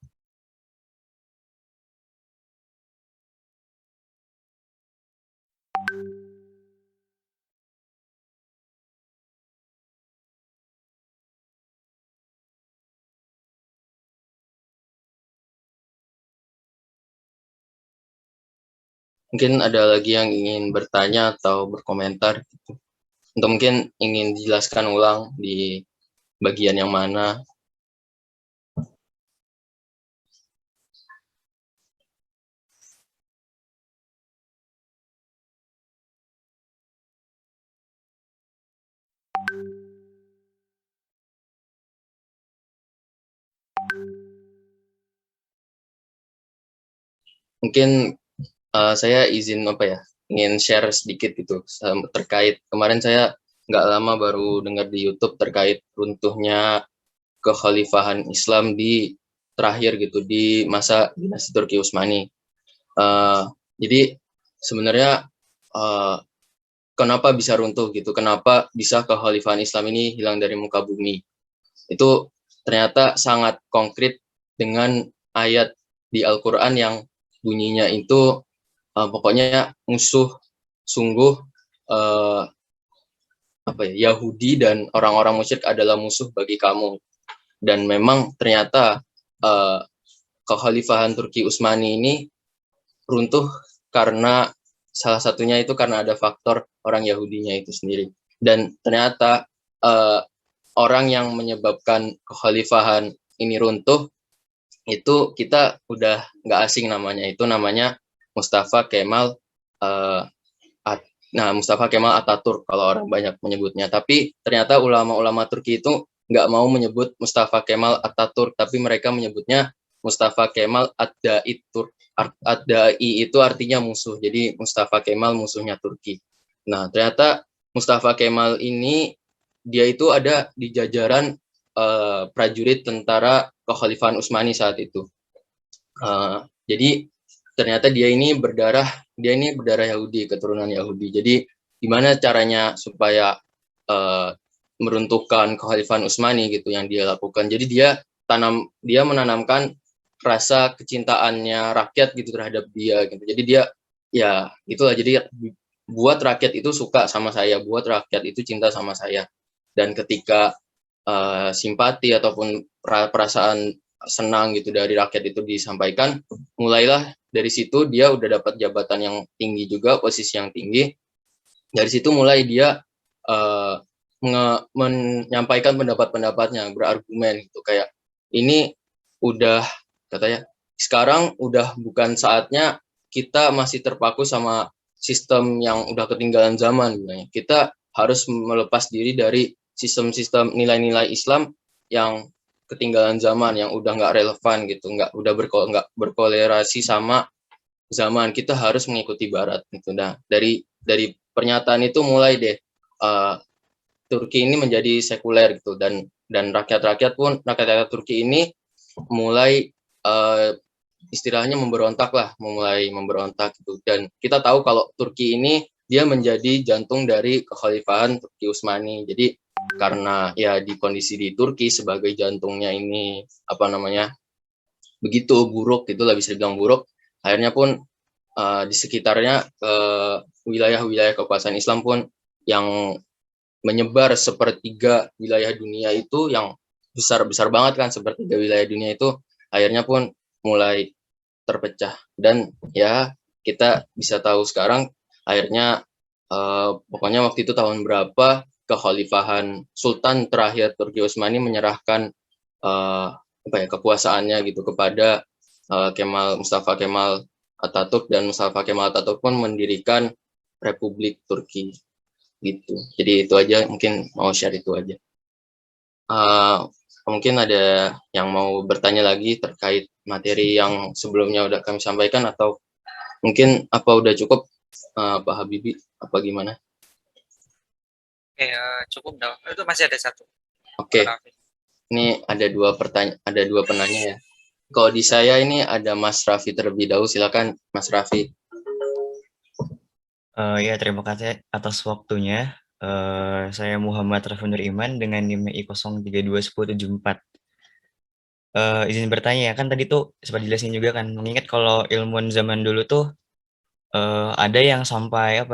Speaker 2: Mungkin ada lagi yang ingin bertanya atau berkomentar gitu. Untuk mungkin ingin dijelaskan ulang di bagian yang mana. Mungkin saya izin ingin share sedikit gitu terkait kemarin saya nggak lama baru dengar di YouTube terkait runtuhnya kekhalifahan Islam di terakhir gitu di masa dinasti Turki Utsmani. Jadi sebenarnya kenapa bisa runtuh gitu? Kenapa bisa kekhalifahan Islam ini hilang dari muka bumi? Itu ternyata sangat konkret dengan ayat di Al-Quran yang bunyinya itu pokoknya musuh sungguh Yahudi dan orang-orang musyrik adalah musuh bagi kamu. Dan memang ternyata kekhalifahan Turki Utsmani ini runtuh karena salah satunya itu karena ada faktor orang Yahudinya itu sendiri. Dan ternyata orang yang menyebabkan kekhalifahan ini runtuh itu kita udah nggak asing namanya, itu namanya Mustafa Kemal Mustafa Kemal Atatürk kalau orang banyak menyebutnya. Tapi ternyata ulama-ulama Turki itu nggak mau menyebut Mustafa Kemal Atatürk, tapi mereka menyebutnya Mustafa Kemal Ad-Da'i Turk. Ad-Da'i itu artinya musuh, jadi Mustafa Kemal musuhnya Turki. Nah, ternyata Mustafa Kemal ini dia itu ada di jajaran prajurit tentara kekhalifahan Utsmani saat itu. Jadi ternyata dia ini berdarah Yahudi, keturunan Yahudi. Jadi gimana caranya supaya meruntuhkan kekhalifahan Utsmani gitu yang dia lakukan. Jadi dia menanamkan rasa kecintaannya rakyat gitu terhadap dia gitu. Jadi dia ya itulah, jadi buat rakyat itu suka sama saya, buat rakyat itu cinta sama saya. Dan ketika simpati ataupun perasaan senang gitu dari rakyat itu disampaikan, mulailah dari situ dia udah dapat jabatan yang tinggi juga, posisi yang tinggi. Dari situ mulai dia menyampaikan pendapat-pendapatnya, berargumen gitu, kayak ini udah katanya sekarang udah bukan saatnya kita masih terpaku sama sistem yang udah ketinggalan zaman. Kita harus melepas diri dari sistem-sistem nilai-nilai Islam yang ketinggalan zaman, yang udah nggak relevan gitu, nggak berkolerasi sama zaman. Kita harus mengikuti Barat gitu. Nah, dari pernyataan itu mulai deh Turki ini menjadi sekuler gitu, dan rakyat-rakyat Turki ini mulai istilahnya memberontak lah, mulai memberontak gitu. Dan kita tahu kalau Turki ini dia menjadi jantung dari kekhalifahan Turki Utsmani. Jadi karena ya di kondisi di Turki sebagai jantungnya ini begitu buruk, itulah bisa dibilang buruk, akhirnya pun di sekitarnya wilayah-wilayah kekuasaan Islam pun yang menyebar sepertiga wilayah dunia itu, yang besar-besar banget kan, sepertiga wilayah dunia itu akhirnya pun mulai terpecah. Dan ya kita bisa tahu sekarang akhirnya pokoknya waktu itu tahun berapa kekhalifahan Sultan terakhir Turki Utsmani menyerahkan kekuasaannya gitu kepada Mustafa Kemal Atatürk, dan Mustafa Kemal Atatürk pun mendirikan Republik Turki gitu. Jadi itu aja, mungkin mau share itu aja. Mungkin ada yang mau bertanya lagi terkait materi yang sebelumnya udah kami sampaikan, atau mungkin apa udah cukup, Pak Habibie, apa gimana?
Speaker 1: Oke, cukup dah. Itu masih ada satu.
Speaker 2: Oke. Ini ada dua penanya ya. Kalau di saya ini ada Mas Raffi terlebih dahulu, silakan Mas Raffi.
Speaker 8: Ya, terima kasih atas waktunya. Saya Muhammad Raffi Nur Iman dengan NIM I032174. Izin bertanya ya, kan tadi tuh sempat jelasin juga kan, mengingat kalau ilmuwan zaman dulu tuh ada yang sampai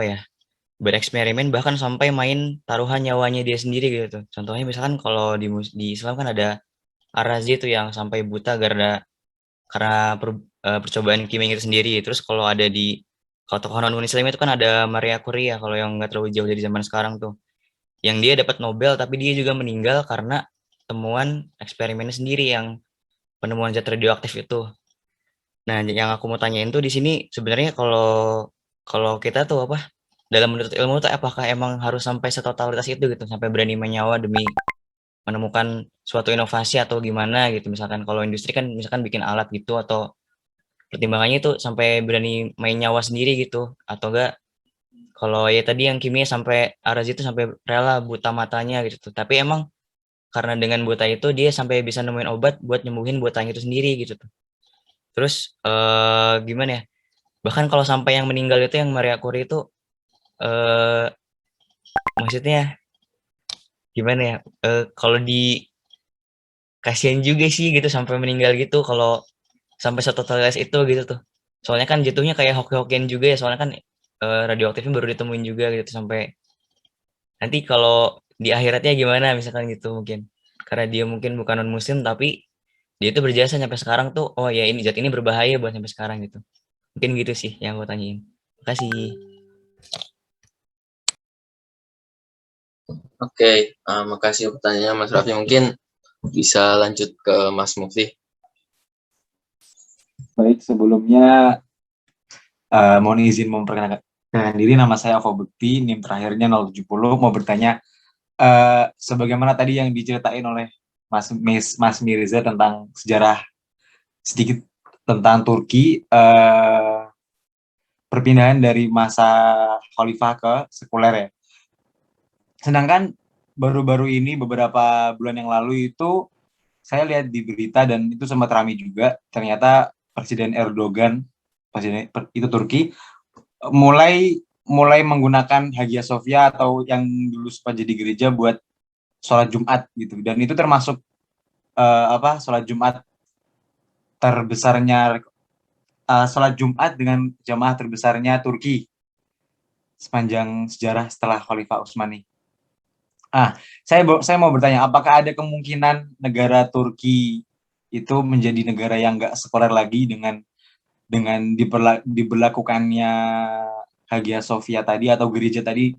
Speaker 8: bereksperimen bahkan sampai main taruhan nyawanya dia sendiri gitu. Contohnya misalkan kalau di Islam kan ada Ar-Razi tuh yang sampai buta karena percobaan kimia itu sendiri. Terus kalau tokoh non-Muslim itu kan ada Maria Curie ya, kalau yang nggak terlalu jauh dari zaman sekarang tuh. Yang dia dapat Nobel, tapi dia juga meninggal karena temuan eksperimennya sendiri yang penemuan zat radioaktif itu. Nah, yang aku mau tanyain tuh di sini sebenarnya kalau kita tuh dalam menuntut ilmu tuh apakah emang harus sampai setotalitas itu gitu, sampai berani menyawa demi menemukan suatu inovasi atau gimana gitu. Misalkan kalau industri kan misalkan bikin alat gitu, atau pertimbangannya itu sampai berani main nyawa sendiri gitu, atau enggak kalau ya tadi yang kimia sampai Arazi itu sampai rela buta matanya gitu. Tapi emang karena dengan buta itu dia sampai bisa nemuin obat buat nyembuhin butanya itu sendiri gitu tuh. Terus gimana ya? Bahkan kalau sampai yang meninggal itu yang Maria Curie itu maksudnya gimana ya? Kalau di kasihan juga sih gitu sampai meninggal gitu kalau sampai setotalitas itu gitu tuh. Soalnya kan jatuhnya kayak hoki-hokian juga ya, soalnya kan radioaktifnya baru ditemuin juga gitu, sampai nanti kalau di akhiratnya gimana misalkan gitu mungkin. Karena dia mungkin bukan non muslim tapi dia itu berjasa sampai sekarang tuh, oh ya ini zat ini berbahaya buat sampai sekarang gitu. Mungkin gitu sih yang gue tanyain. Makasih.
Speaker 2: Oke, makasih pertanyaannya Mas Raffi. Mungkin bisa lanjut ke Mas Mufti.
Speaker 9: Baik, sebelumnya mohon izin memperkenalkan diri, nama saya Ova Bekti, NIM terakhirnya 070. Mau bertanya, sebagaimana tadi yang diceritain oleh Mas Mirza tentang sejarah sedikit tentang Turki, perpindahan dari masa khalifah ke sekuler ya. Sedangkan baru-baru ini beberapa bulan yang lalu itu saya lihat di berita dan itu sempat ramai juga, ternyata Presiden Erdogan, itu Turki, mulai menggunakan Hagia Sophia atau yang dulu sempat jadi gereja buat sholat Jumat gitu, dan itu termasuk sholat Jumat terbesarnya, sholat Jumat dengan jamaah terbesarnya Turki sepanjang sejarah setelah Khalifah Utsmani. Saya mau bertanya, apakah ada kemungkinan negara Turki itu menjadi negara yang nggak sekuler lagi dengan diberlakukannya Hagia Sophia tadi atau gereja tadi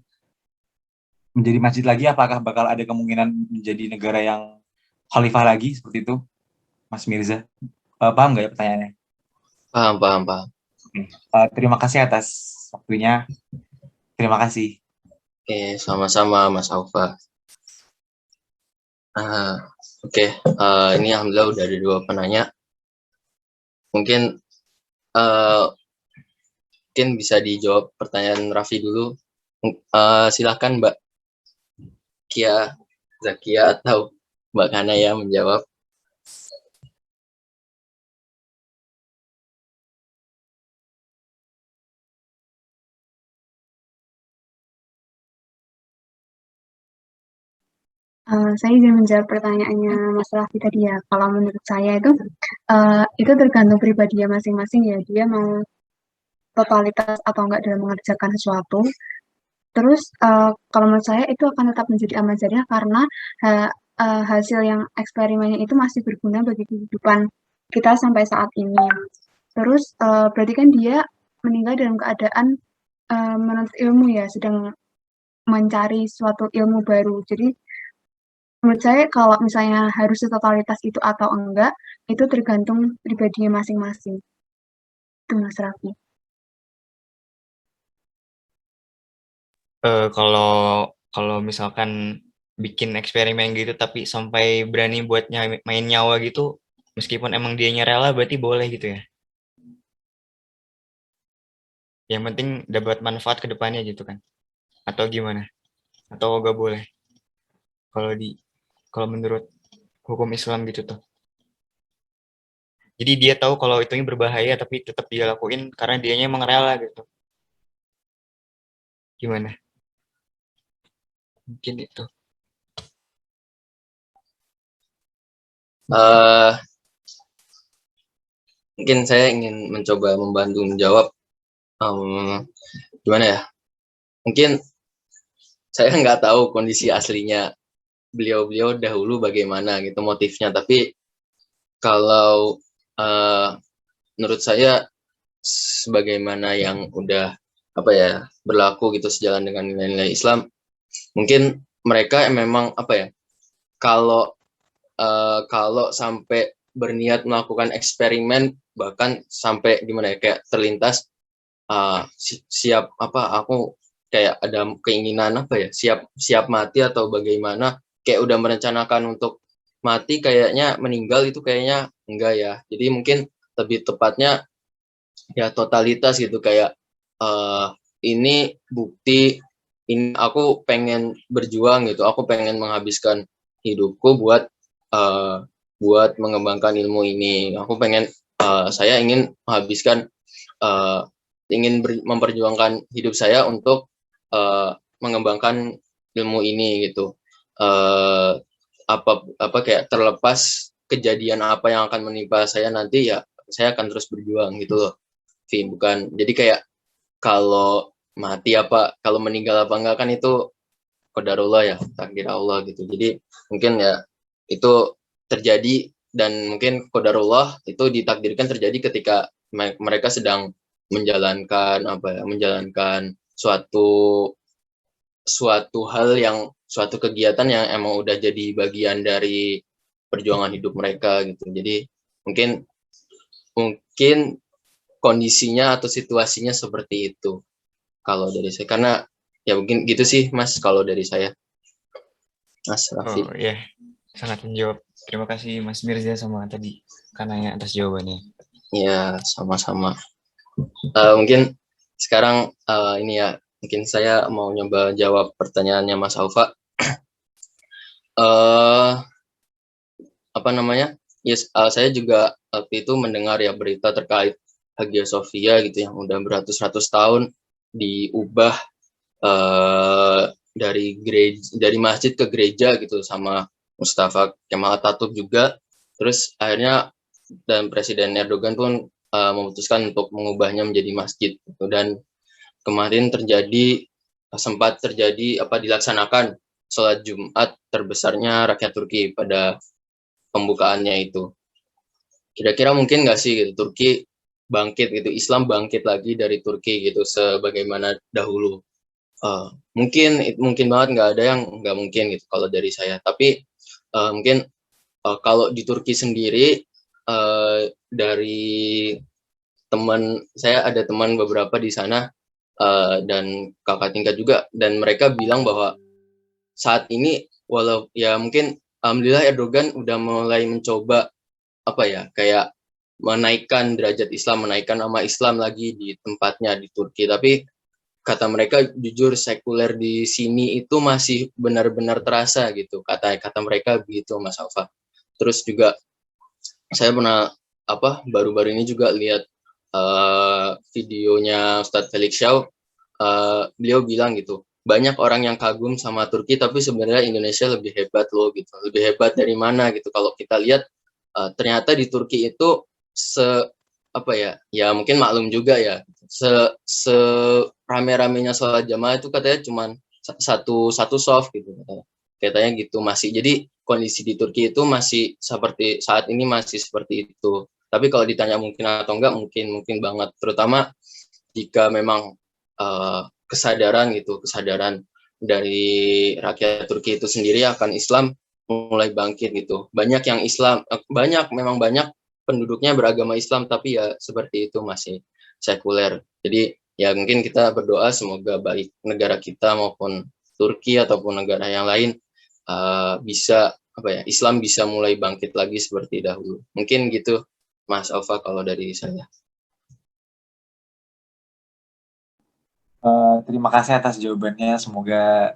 Speaker 9: menjadi masjid lagi? Apakah bakal ada kemungkinan menjadi negara yang khalifah lagi seperti itu, Mas Mirza? Paham nggak ya pertanyaannya?
Speaker 2: Paham.
Speaker 9: Terima kasih atas waktunya. Terima kasih.
Speaker 2: Oke, sama-sama Mas Aufa. Oke, ini alhamdulillah udah ada 2 penanya. Mungkin bisa dijawab pertanyaan Raffi dulu. Silakan Mbak. Kia, Zakia atau Mbak Kana ya menjawab.
Speaker 4: Saya izin menjawab pertanyaannya Mas Raffi tadi ya. Kalau menurut saya itu tergantung pribadi ya masing-masing ya. Dia mau totalitas atau enggak dalam mengerjakan sesuatu. Terus kalau menurut saya itu akan tetap menjadi amal jariah karena hasil yang eksperimennya itu masih berguna bagi kehidupan kita sampai saat ini. Terus berarti kan dia meninggal dalam keadaan menuntut ilmu ya, sedang mencari suatu ilmu baru. Jadi menurut saya kalau misalnya harus totalitas itu atau enggak, itu tergantung pribadinya masing-masing. Itu Mas Raffi.
Speaker 8: Kalau kalau misalkan bikin eksperimen gitu tapi sampai berani buat main nyawa gitu, meskipun emang dianya rela berarti boleh gitu ya. Yang penting dapat manfaat ke depannya gitu kan. Atau gimana? Atau gak boleh? Kalau kalau menurut hukum Islam gitu tuh. Jadi dia tahu kalau itu berbahaya tapi tetap dia lakuin karena dianya emang rela gitu. Gimana? Mungkin itu.
Speaker 2: Mungkin saya ingin mencoba membantu menjawab. Gimana ya? Mungkin saya nggak tahu kondisi aslinya beliau-beliau dahulu bagaimana gitu motifnya. Tapi kalau menurut saya sebagaimana yang udah berlaku gitu sejalan dengan nilai-nilai Islam, mungkin mereka memang kalau sampai berniat melakukan eksperimen bahkan sampai gimana ya kayak terlintas siap aku kayak ada keinginan siap mati atau bagaimana kayak udah merencanakan untuk mati kayaknya meninggal itu kayaknya enggak ya. Jadi mungkin lebih tepatnya ya totalitas gitu kayak ini bukti ini aku pengen berjuang gitu, aku pengen menghabiskan hidupku buat mengembangkan ilmu ini. Aku pengen saya ingin menghabiskan memperjuangkan hidup saya untuk mengembangkan ilmu ini gitu. Kayak terlepas kejadian apa yang akan menimpa saya nanti ya saya akan terus berjuang gitu loh. Bukan jadi kayak kalau mati kalau meninggal apa enggak kan itu qadarullah ya, takdir Allah gitu. Jadi mungkin ya itu terjadi dan mungkin qadarullah itu ditakdirkan terjadi ketika mereka sedang menjalankan suatu hal suatu kegiatan yang emang udah jadi bagian dari perjuangan hidup mereka gitu. Jadi mungkin kondisinya atau situasinya seperti itu kalau dari saya, karena ya mungkin gitu sih Mas kalau dari saya. Mas Raffi.
Speaker 8: Oh ya, sangat menjawab. Terima kasih Mas Mirza sama tadi Kananya atas jawabannya.
Speaker 2: Ya, sama-sama. Mungkin sekarang ini ya, mungkin saya mau nyoba jawab pertanyaannya Mas Alfa. Yes, saya juga waktu itu mendengar ya berita terkait Hagia Sophia gitu yang udah beratus-ratus tahun diubah dari masjid ke gereja gitu sama Mustafa Kemal Atatürk juga. Terus akhirnya dan Presiden Erdogan pun memutuskan untuk mengubahnya menjadi masjid gitu. Dan kemarin sempat terjadi dilaksanakan sholat Jumat terbesarnya rakyat Turki pada pembukaannya itu. Kira-kira mungkin nggak sih gitu Turki bangkit gitu, Islam bangkit lagi dari Turki gitu sebagaimana dahulu. Mungkin banget nggak ada yang nggak mungkin gitu kalau dari saya. Tapi mungkin kalau di Turki sendiri dari teman saya ada teman beberapa di sana dan kakak tingkat juga dan mereka bilang bahwa saat ini walau ya mungkin alhamdulillah Erdogan udah mulai mencoba kayak menaikkan derajat Islam, menaikkan nama Islam lagi di tempatnya di Turki. Tapi kata mereka jujur sekuler di sini itu masih benar-benar terasa gitu, kata mereka begitu Mas Alfa. Terus juga saya pernah baru-baru ini juga lihat videonya Ustadz Felix Shaw. Beliau bilang gitu, banyak orang yang kagum sama Turki tapi sebenarnya Indonesia lebih hebat loh gitu. Lebih hebat dari mana gitu? Kalau kita lihat ternyata di Turki itu ya mungkin maklum juga ya, se rame-ramenya sholat jamaah itu katanya cuman satu soft gitu katanya gitu masih. Jadi kondisi di Turki itu masih seperti saat ini, masih seperti itu. Tapi kalau ditanya mungkin atau enggak, mungkin banget, terutama jika memang kesadaran dari rakyat Turki itu sendiri akan Islam mulai bangkit gitu. Banyak yang Islam, memang banyak penduduknya beragama Islam, tapi ya seperti itu masih sekuler. Jadi ya mungkin kita berdoa semoga baik negara kita maupun Turki ataupun negara yang lain bisa Islam bisa mulai bangkit lagi seperti dahulu. Mungkin gitu Mas Alfa kalau dari saya.
Speaker 9: Terima kasih atas jawabannya. Semoga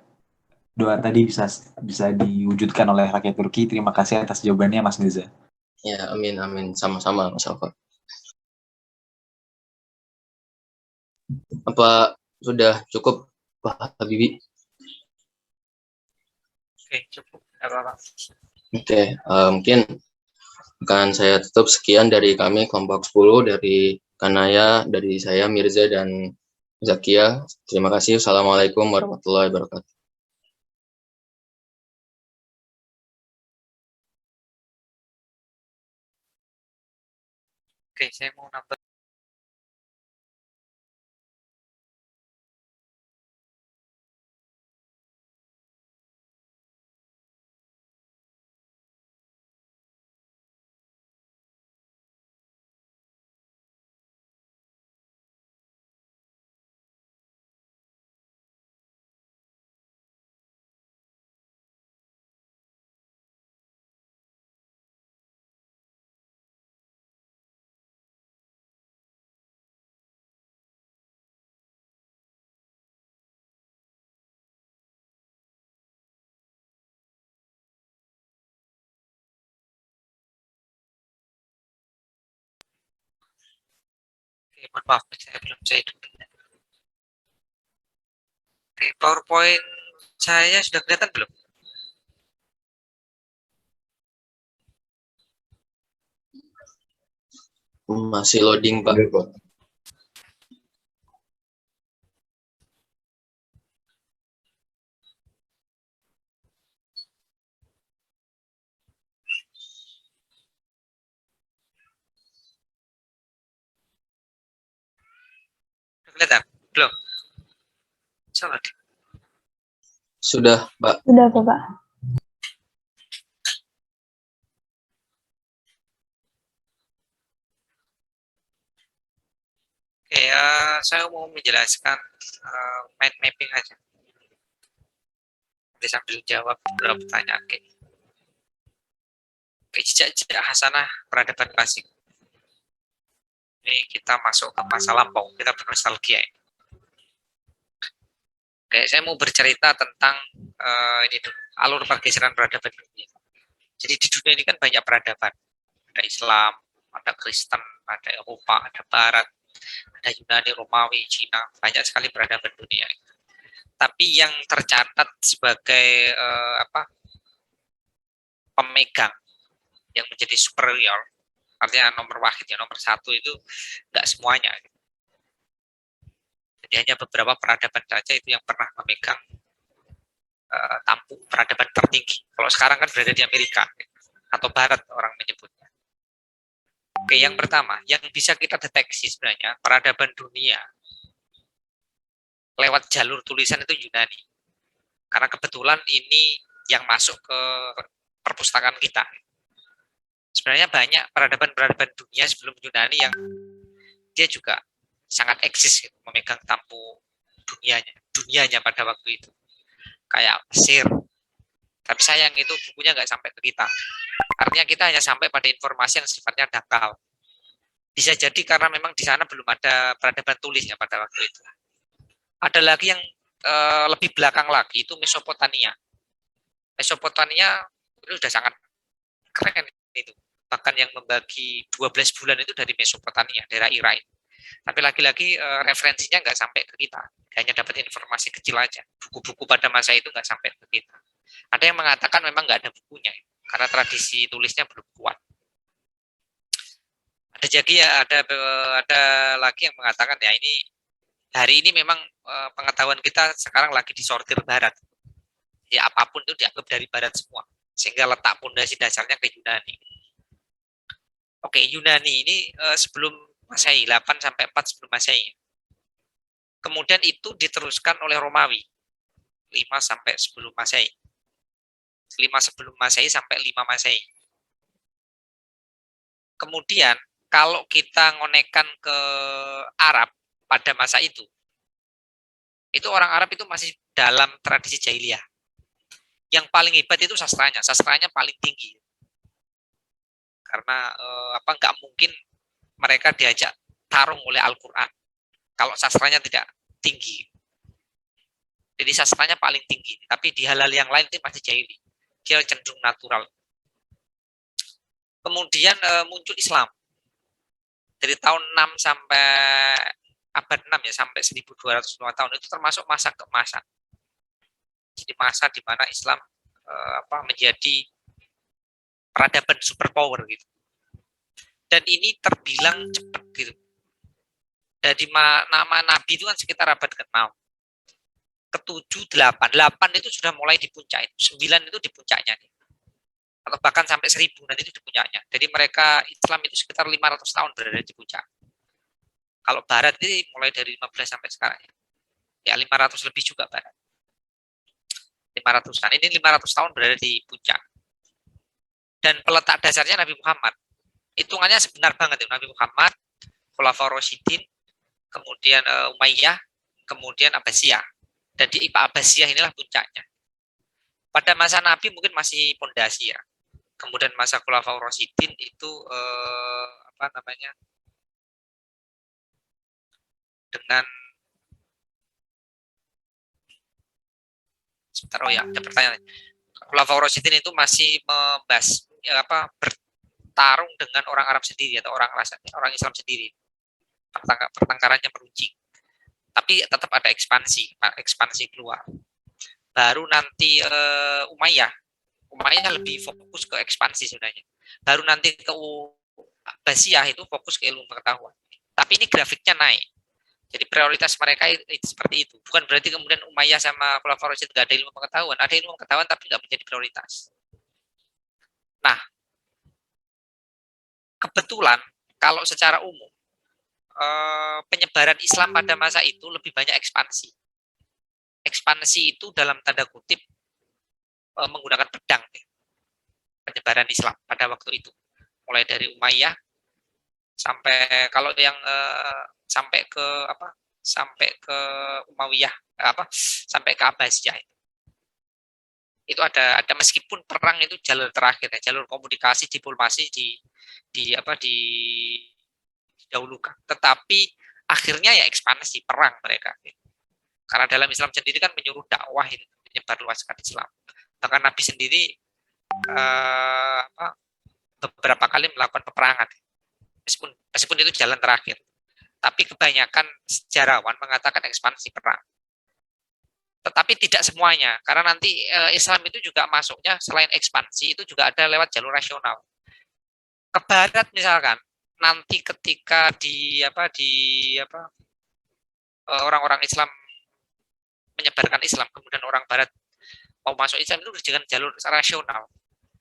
Speaker 9: doa tadi bisa diwujudkan oleh rakyat Turki. Terima kasih atas jawabannya, Mas Neza.
Speaker 2: Ya, amin. Sama-sama, Mas Alfa. Apa sudah cukup, Pak Habibie?
Speaker 1: Oke, cukup. Apa-apa.
Speaker 2: Oke, mungkin akan saya tutup. Sekian dari kami, kelompok 10, dari Kanaya, dari saya, Mirza, dan Zakia. Terima kasih. Assalamualaikum warahmatullahi wabarakatuh.
Speaker 1: Oke, saya mau nambah. Oke, mohon maaf, saya belum bisa hidup. Oke, PowerPoint saya sudah kelihatan belum?
Speaker 2: Masih loading, Pak.
Speaker 1: Sudah kelihatan? Belum? Salah.
Speaker 2: Sudah, Pak.
Speaker 3: Sudah, Bapak.
Speaker 1: Oke, saya mau menjelaskan mind mapping aja. Nanti sambil jawab beberapa pertanyaan. Oke, jejak hasanah peradaban klasik. Ini kita masuk ke masa lampau, kita bernostalgia. Oke, saya mau bercerita tentang alur pergeseran peradaban dunia. Jadi di dunia ini kan banyak peradaban. Ada Islam, ada Kristen, ada Eropa, ada Barat, ada Yunani, Romawi, Cina, banyak sekali peradaban dunia. Tapi yang tercatat sebagai pemegang yang menjadi superior, artinya nomor wahid, ya nomor satu itu nggak semuanya. Jadi hanya beberapa peradaban saja itu yang pernah memegang tampuk peradaban tertinggi. Kalau sekarang kan berada di Amerika atau Barat orang menyebutnya. Oke, yang pertama, yang bisa kita deteksi sebenarnya peradaban dunia lewat jalur tulisan itu Yunani. Karena kebetulan ini yang masuk ke perpustakaan kita. Sebenarnya banyak peradaban-peradaban dunia sebelum Yunani yang dia juga sangat eksis gitu, memegang tampuk dunianya pada waktu itu. Kayak Mesir. Tapi sayang itu bukunya nggak sampai ke kita. Artinya kita hanya sampai pada informasi yang sifatnya dangkal. Bisa jadi karena memang di sana belum ada peradaban tulis ya pada waktu itu. Ada lagi yang lebih belakang lagi, itu Mesopotamia. Mesopotamia itu sudah sangat keren itu. Bahkan yang membagi 12 bulan itu dari Mesopotamia, daerah Irak. Tapi lagi-lagi referensinya nggak sampai ke kita. Hanya dapat informasi kecil aja. Buku-buku pada masa itu nggak sampai ke kita. Ada yang mengatakan memang nggak ada bukunya, karena tradisi tulisnya belum kuat. Ada lagi yang mengatakan ya ini hari ini memang pengetahuan kita sekarang lagi disortir barat. Ya apapun itu dianggap dari barat semua. Sehingga letak pondasi dasarnya ke Yunani. Oke, Yunani ini sebelum Masehi, 8 sampai 4 sebelum Masehi. Kemudian itu diteruskan oleh Romawi, 5 sampai sebelum Masehi. 5 sebelum Masehi sampai 5 Masehi. Kemudian kalau kita ngonekan ke Arab pada masa itu orang Arab itu masih dalam tradisi jahiliyah. Yang paling hebat itu sastranya paling tinggi. Karena nggak mungkin mereka diajak tarung oleh Al-Quran kalau sastranya tidak tinggi. Jadi sastranya paling tinggi, tapi di hal-hal yang lain itu masih jahili. Dia cenderung natural. Kemudian muncul Islam. Dari tahun 6 sampai abad 6 ya, sampai 1205 tahun itu termasuk masa keemasan. Jadi masa di mana Islam menjadi peradaban superpower gitu. Dan ini terbilang cepat gitu. Dari nama Nabi itu kan sekitar abad ke-6. Ke-7, 8. 8 itu sudah mulai di puncak itu. 9 itu di puncaknya. Atau bahkan sampai 1000 nanti itu di puncaknya. Jadi mereka Islam itu sekitar 500 tahun berada di puncak. Kalau Barat ini mulai dari 15 sampai sekarang. Ya 500 lebih juga Barat. 500-an. Ini 500 tahun berada di puncak. Dan peletak dasarnya Nabi Muhammad. Hitungannya sebenar banget ya. Nabi Muhammad, Khulafaur Rasyidin, kemudian Umayyah, kemudian Abbasiyah. Dan di Abbasiyah inilah puncaknya. Pada masa Nabi mungkin masih pondasi ya. Kemudian masa Khulafaur Rasyidin itu dengan sebentar ada pertanyaan. Khulafaur Rasyidin itu masih bertarung dengan orang Arab sendiri atau orang Islam sendiri. Pertengkarannya meruncing. Tapi tetap ada ekspansi keluar. Baru nanti Umayyah lebih fokus ke ekspansi sebenarnya. Baru nanti ke Abbasiyah itu fokus ke ilmu pengetahuan. Tapi ini grafiknya naik. Jadi prioritas mereka itu seperti itu. Bukan berarti kemudian Umayyah sama Khulafaur Rasyidin nggak ada ilmu pengetahuan. Ada ilmu pengetahuan tapi nggak menjadi prioritas. Nah, kebetulan kalau secara umum penyebaran Islam pada masa itu lebih banyak ekspansi. Ekspansi itu dalam tanda kutip menggunakan pedang. Penyebaran Islam pada waktu itu. Mulai dari Umayyah sampai kalau yang sampai ke Umayyah sampai ke Abbasiyah itu ada meskipun perang itu jalur terakhir ya, jalur komunikasi diplomasi didahulukan, tetapi akhirnya ya ekspansi perang mereka karena dalam Islam sendiri kan menyuruh dakwah ini menyebar luaskan Islam, bahkan Nabi sendiri beberapa kali melakukan peperangan meskipun itu jalan terakhir. Tapi kebanyakan sejarawan mengatakan ekspansi perang. Tetapi tidak semuanya, karena nanti Islam itu juga masuknya selain ekspansi itu juga ada lewat jalur rasional. Ke barat misalkan, nanti ketika orang-orang Islam menyebarkan Islam, kemudian orang barat mau masuk Islam itu dengan jalur rasional.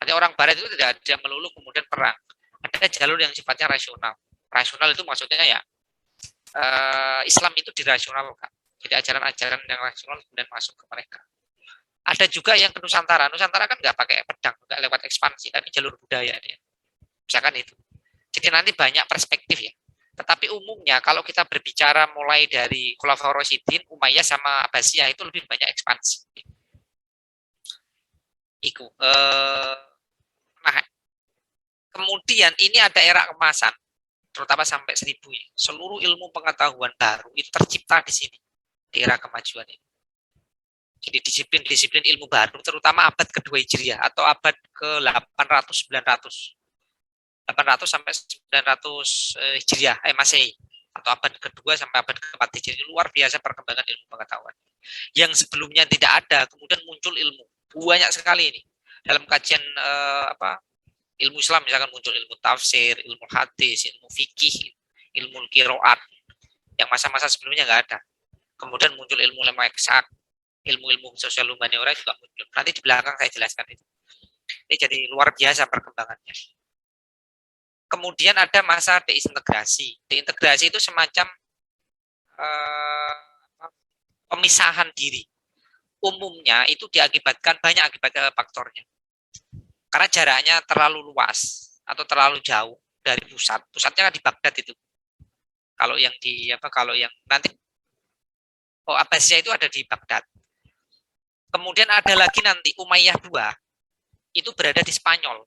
Speaker 1: Nanti orang barat itu tidak ada melulu kemudian perang. Ada jalur yang sifatnya rasional. Rasional itu maksudnya ya Islam itu dirasionalkan. Jadi ajaran-ajaran yang rasional kemudian masuk ke mereka. Ada juga yang ke Nusantara. Nusantara kan nggak pakai pedang, nggak lewat ekspansi, tapi jalur budaya dia. Misalkan itu. Jadi nanti banyak perspektif ya. Tetapi umumnya kalau kita berbicara mulai dari Khulafaur Rasyidin, Umayyah sama Abbasiyah itu lebih banyak ekspansi. Nah, kemudian ini ada era kemasan. Terutama sampai 1000 ya. Seluruh ilmu pengetahuan baru itu tercipta di sini. di era kemajuan ini. Jadi disiplin-disiplin ilmu baru, terutama abad kedua Hijriah atau abad ke-800, 900. 800 sampai 900 Hijriah, Masehi. Atau abad kedua sampai abad ke-4 Hijriah. Luar biasa perkembangan ilmu pengetahuan. Yang sebelumnya tidak ada, kemudian muncul ilmu. Banyak sekali ini. Dalam kajian ilmu Islam, misalkan muncul ilmu tafsir, ilmu hadis, ilmu fikih, ilmu qiraat. Yang masa-masa sebelumnya nggak ada. Kemudian muncul ilmu eksak, ilmu-ilmu sosial humaniora juga muncul. Nanti di belakang saya jelaskan itu. Ini jadi luar biasa perkembangannya. Kemudian ada masa deintegrasi. Deintegrasi itu semacam pemisahan diri. Umumnya itu diakibatkan banyak akibat faktornya. Karena jaraknya terlalu luas atau terlalu jauh dari pusat. Pusatnya kan di Baghdad itu. Kalau yang nanti Abbasiyah itu ada di Baghdad. Kemudian ada lagi nanti Umayyah II itu berada di Spanyol.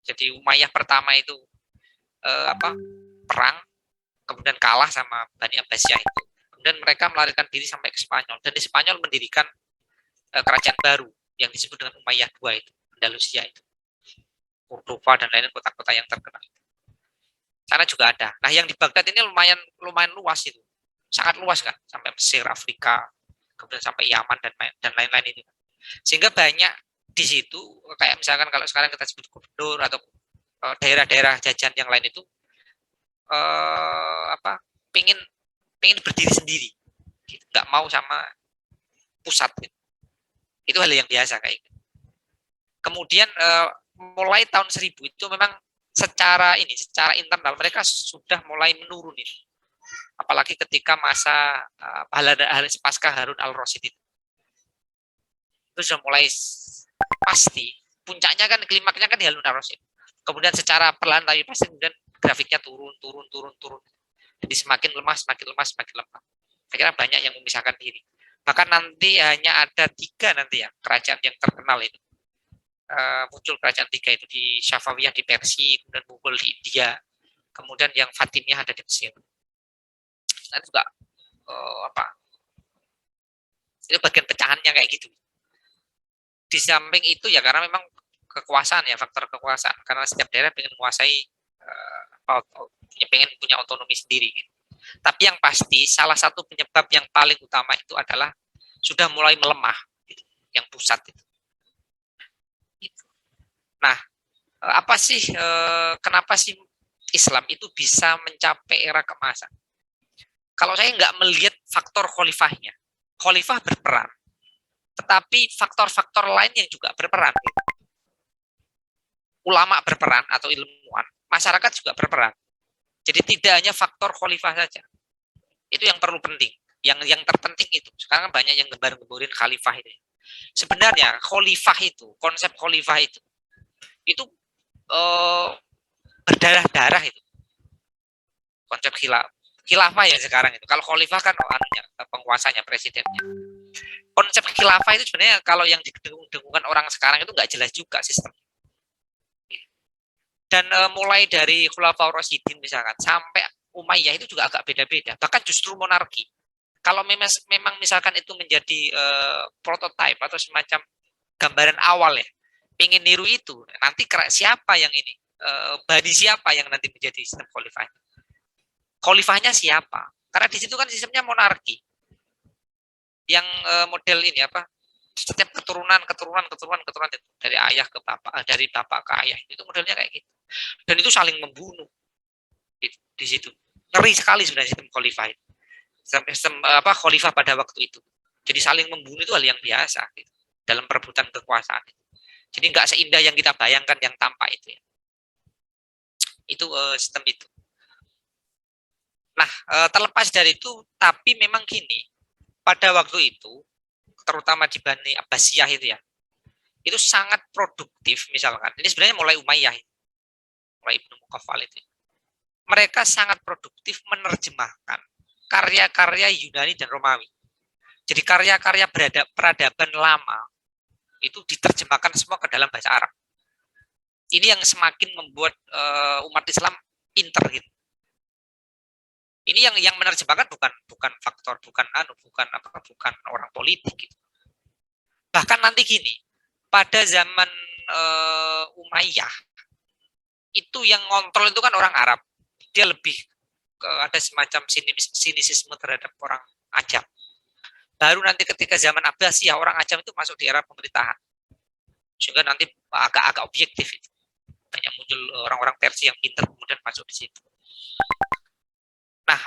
Speaker 1: Jadi Umayyah pertama itu perang, kemudian kalah sama Bani Abbasiyah itu. Kemudian mereka melarikan diri sampai ke Spanyol, dan di Spanyol mendirikan kerajaan baru yang disebut dengan Umayyah II itu, Andalusia itu, Cordoba dan lain kota-kota yang terkenal. Sana juga ada. Nah, yang di Baghdad ini lumayan luas itu, sangat luas kan, sampai Mesir, Afrika, kemudian sampai Yaman dan lain-lain itu. Sehingga banyak di situ, kayak misalkan kalau sekarang kita sebut gubernur atau daerah-daerah jajan yang lain itu pengen berdiri sendiri, nggak mau sama pusat gitu. Itu hal yang biasa kayak gitu. Kemudian mulai tahun 1000 itu memang secara internal mereka sudah mulai menurun ini, apalagi ketika masa pasca Harun al-Rasyid itu sudah mulai pasti puncaknya kan, klimaknya kan di Harun al-Rasyid. Kemudian secara perlahan tapi pasti kemudian grafiknya turun. Jadi semakin lemah. Saya kira banyak yang memisahkan diri. Bahkan nanti hanya ada 3 nanti ya kerajaan yang terkenal itu. Muncul kerajaan 3 itu di Safawiyah di Persia, kemudian Mughal di India, kemudian yang Fatimiyah ada di Mesir. Nah, itu juga itu bagian pecahannya kayak gitu. Di samping itu ya karena memang kekuasaan ya, faktor kekuasaan, karena setiap daerah ingin menguasai pengen punya otonomi sendiri gitu. Tapi yang pasti salah satu penyebab yang paling utama itu adalah sudah mulai melemah gitu, yang pusat itu. Nah, kenapa sih Islam itu bisa mencapai era keemasan? Kalau saya nggak melihat faktor khalifahnya, khalifah berperan, tetapi faktor-faktor lain yang juga berperan. Ulama berperan atau ilmuwan, masyarakat juga berperan. Jadi tidak hanya faktor khalifah saja. Itu yang perlu penting. Yang terpenting itu. Sekarang banyak yang gembar-gemburin khalifah itu. Sebenarnya khalifah itu, konsep khalifah itu berdarah-darah itu. Konsep khilafah ya sekarang itu. Kalau khalifah kan penguasanya, presidennya. Konsep khilafah itu sebenarnya kalau yang didengung-dengungkan orang sekarang itu nggak jelas juga sistem. Dan mulai dari Khulafaur Rasyidin misalkan sampai Umayyah itu juga agak beda-beda. Bahkan justru monarki. Kalau memang misalkan itu menjadi prototipe atau semacam gambaran awal ya, ingin niru itu, nanti siapa yang ini, bani siapa yang nanti menjadi sistem khalifahnya? Khalifahnya siapa? Karena di situ kan sistemnya monarki. Yang model ini setiap keturunan itu dari ayah ke bapak, dari bapak ke ayah, itu modelnya kayak gitu. Dan itu saling membunuh di situ. Ngeri sekali sebenarnya sistem khalifah itu. Sistem khalifah pada waktu itu. Jadi saling membunuh itu hal yang biasa gitu, dalam perebutan kekuasaan. Jadi nggak seindah yang kita bayangkan yang tampak itu ya. Itu sistem itu. Nah, terlepas dari itu, tapi memang gini, pada waktu itu, terutama di Bani Abbasiyah itu ya, itu sangat produktif misalkan. Ini sebenarnya mulai Umayyah, mulai Ibnu Muqaffal itu. Mereka sangat produktif menerjemahkan karya-karya Yunani dan Romawi. Jadi karya-karya peradaban lama itu diterjemahkan semua ke dalam bahasa Arab. Ini yang semakin membuat umat Islam pinter gitu. Ini yang menerjemahkan bukan faktor, bukan orang politik gitu. Bahkan nanti gini, pada zaman Umayyah itu yang ngontrol itu kan orang Arab. Dia lebih ada semacam sinisisme terhadap orang Ajam. Baru nanti ketika zaman Abbasiyah orang Ajam itu masuk di era pemerintahan. Sehingga nanti agak objektif itu. Banyak muncul orang-orang Persia yang pintar kemudian masuk di situ. Nah,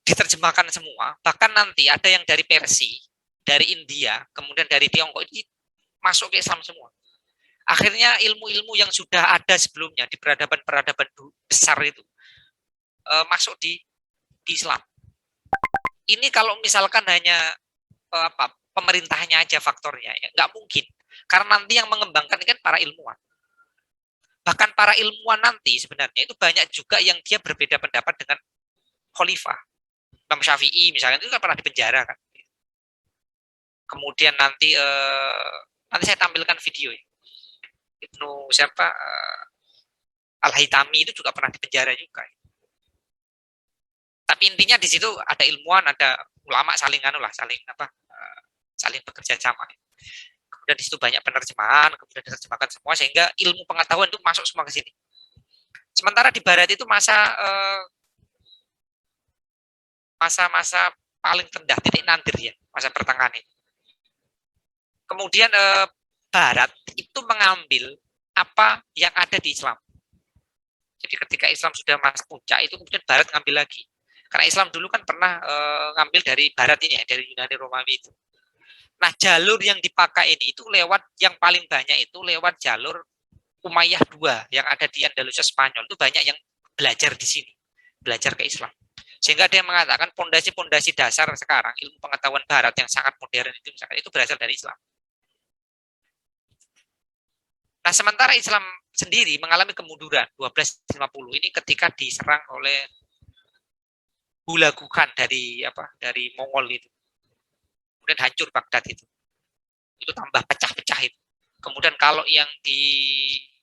Speaker 1: diterjemahkan semua. Bahkan nanti ada yang dari Persia, dari India, kemudian dari Tiongkok ini masuk ke Islam semua. Akhirnya ilmu-ilmu yang sudah ada sebelumnya di peradaban-peradaban besar itu masuk di Islam. Ini kalau misalkan hanya pemerintahnya aja faktornya, ya nggak mungkin. Karena nanti yang mengembangkan kan para ilmuwan. Bahkan para ilmuwan nanti sebenarnya itu banyak juga yang dia berbeda pendapat dengan khalifah. Imam Syafi'i misalnya itu kan pernah dipenjara kan. Kemudian nanti saya tampilkan video ya. Ibnu siapa Al-Haytami itu juga pernah dipenjara juga. Tapi intinya di situ ada ilmuwan, ada ulama saling bekerja sama. Kemudian di situ banyak penerjemahan, kemudian diterjemahkan semua sehingga ilmu pengetahuan itu masuk semua ke sini. Sementara di barat itu masa paling rendah, titik nadir ya, masa pertengahan ini. Kemudian barat itu mengambil apa yang ada di Islam. Jadi ketika Islam sudah masuk puncak itu kemudian barat ngambil lagi. Karena Islam dulu kan pernah ngambil dari barat ini ya, dari Yunani Romawi itu. Nah, jalur yang dipakai ini itu lewat yang paling banyak itu lewat jalur Umayyah II yang ada di Andalusia Spanyol. Itu banyak yang belajar di sini, belajar ke Islam. Sehingga ada yang mengatakan pondasi-pondasi dasar sekarang ilmu pengetahuan barat yang sangat modern itu misalkan itu berasal dari Islam. Nah, sementara Islam sendiri mengalami kemunduran 1250 ini ketika diserang oleh Hulagu Khan dari Mongol itu. Kemudian hancur Baghdad itu. Itu tambah pecah-pecah itu. Kemudian kalau yang di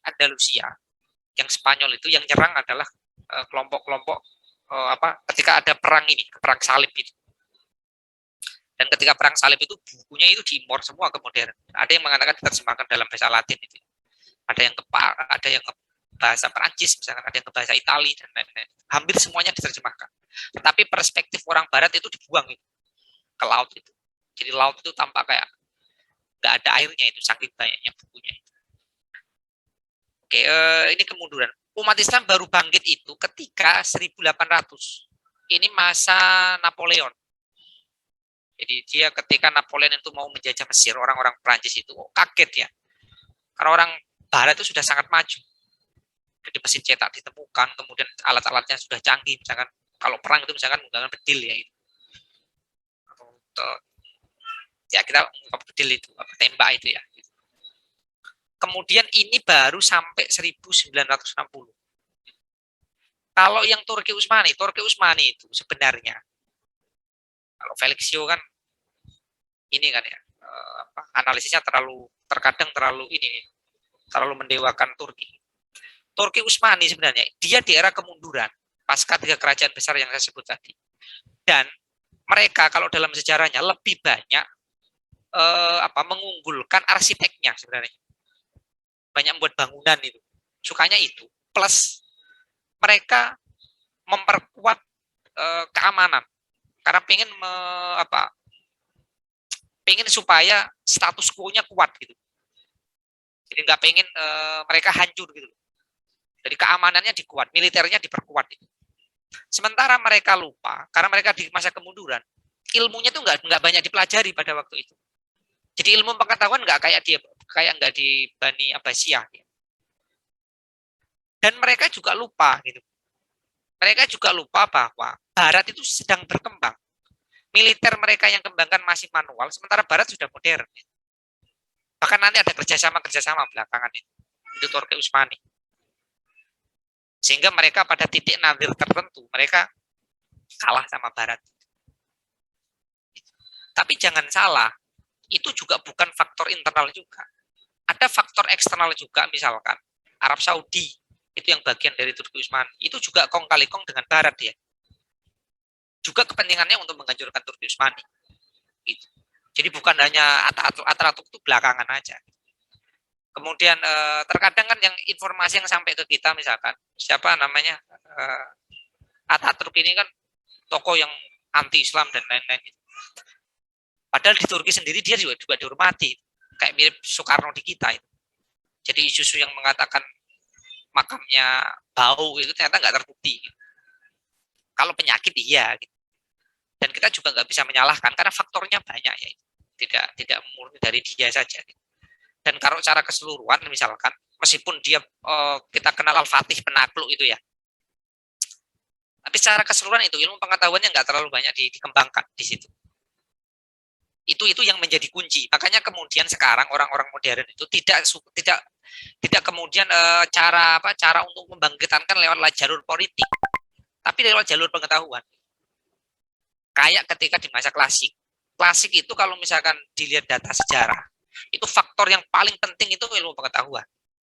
Speaker 1: Andalusia, yang Spanyol itu yang nyerang adalah kelompok-kelompok ketika ada perang ini, perang salib itu. Dan ketika perang salib itu bukunya itu diimpor semua ke modern. Ada yang mengatakan diterjemahkan dalam bahasa Latin itu. Ada yang ke bahasa Perancis, misalkan ada yang ke bahasa Itali dan lain-lain. Hampir semuanya diterjemahkan. Tetapi perspektif orang Barat itu dibuang itu, ke laut itu. Jadi laut itu tampak kayak nggak ada airnya itu, saking banyaknya bukunya itu. Oke, ini kemunduran. Umat Islam baru bangkit itu ketika 1800. Ini masa Napoleon. Jadi dia ketika Napoleon itu mau menjajah Mesir, orang-orang Perancis itu kaget ya. Karena orang Barat itu sudah sangat maju. Jadi mesin cetak ditemukan, kemudian alat-alatnya sudah canggih, misalkan kalau perang itu misalkan menggunakan bedil ya itu. Ya kita bedil itu, tembak itu ya. Kemudian ini baru sampai 1960. Kalau yang Turki Utsmani itu sebenarnya kalau Felixio kan ini kan ya analisisnya terkadang terlalu mendewakan Turki. Turki Utsmani sebenarnya dia di era kemunduran pasca 3 kerajaan besar yang saya sebut tadi. Dan mereka kalau dalam sejarahnya lebih banyak mengunggulkan arsiteknya sebenarnya. Banyak membuat bangunan itu. Sukanya itu. Plus mereka memperkuat keamanan. Karena pengen supaya status quo-nya kuat gitu. Jadi nggak pengen mereka hancur gitu. Jadi keamanannya dikuat, militernya diperkuat. Gitu. Sementara mereka lupa, karena mereka di masa kemunduran, ilmunya tuh nggak banyak dipelajari pada waktu itu. Jadi ilmu pengetahuan nggak nggak di Bani Abbasiyah. Gitu. Dan mereka juga lupa gitu. Mereka juga lupa bahwa Barat itu sedang berkembang. Militer mereka yang kembangkan masih manual, sementara Barat sudah modern. Gitu. Bahkan nanti ada kerjasama belakangan itu Turki Utsmani. Sehingga mereka pada titik nadir tertentu, mereka kalah sama Barat. Tapi jangan salah, itu juga bukan faktor internal juga. Ada faktor eksternal juga, misalkan Arab Saudi, itu yang bagian dari Turki Utsmani, itu juga kong kali kong dengan Barat ya. juga kepentingannya untuk menghancurkan Turki Utsmani. Gitu. Jadi bukan hanya Atatürk itu belakangan aja. Kemudian terkadang kan yang informasi yang sampai ke kita, misalkan siapa namanya Atatürk ini kan tokoh yang anti-Islam dan lain-lain. Padahal di Turki sendiri dia juga dihormati, kayak mirip Soekarno di kita. Jadi isu-isu yang mengatakan makamnya bau itu ternyata nggak terbukti. Kalau penyakit iya. Dan kita juga nggak bisa menyalahkan karena faktornya banyak ya. Tidak murni dari dia saja. Dan kalau secara keseluruhan misalkan, meskipun dia kita kenal Al-Fatih penakluk itu ya, tapi secara keseluruhan itu ilmu pengetahuannya nggak terlalu banyak dikembangkan di situ. Itu yang menjadi kunci. Makanya kemudian sekarang orang-orang modern itu tidak kemudian cara untuk membangkitkan lewat jalur politik, tapi lewat jalur pengetahuan. Kayak ketika di masa klasik itu kalau misalkan dilihat data sejarah, itu faktor yang paling penting itu ilmu pengetahuan.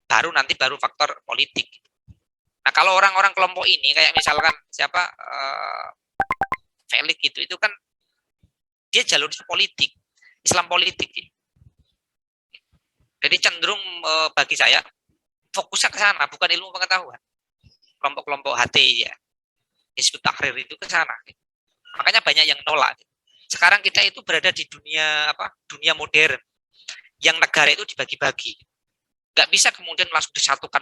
Speaker 1: Baru faktor politik. Nah, kalau orang-orang kelompok ini kayak misalkan siapa Felix itu kan dia jalur politik, Islam politik. Jadi cenderung bagi saya fokusnya ke sana, bukan ilmu pengetahuan. Kelompok-kelompok HT ya, Hizbut Tahrir itu ke sana. Makanya banyak yang nolak. Sekarang kita itu berada di dunia modern, yang negara itu dibagi-bagi. Nggak bisa kemudian langsung disatukan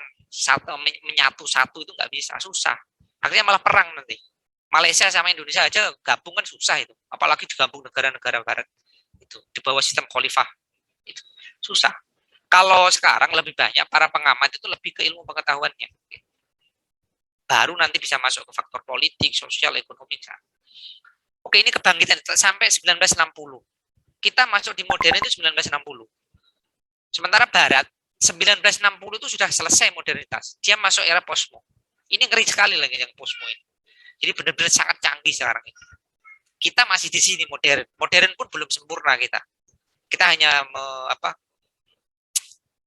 Speaker 1: menyatu satu, itu nggak bisa, susah. Akhirnya malah perang nanti. Malaysia sama Indonesia aja gabung kan susah itu, apalagi digabung negara-negara barat itu di bawah sistem khalifah itu susah. Kalau sekarang lebih banyak para pengamat itu lebih ke ilmu pengetahuannya, baru nanti bisa masuk ke faktor politik, sosial, ekonomi. Oke, ini kebangkitan sampai 1960. Kita masuk di modern itu 1960. Sementara Barat 1960 itu sudah selesai modernitas. Dia masuk era posmo. Ini ngeri sekali lagi yang posmo ini. Jadi benar-benar sangat canggih sekarang ini. Kita masih di sini modern. Modern pun belum sempurna kita. Kita hanya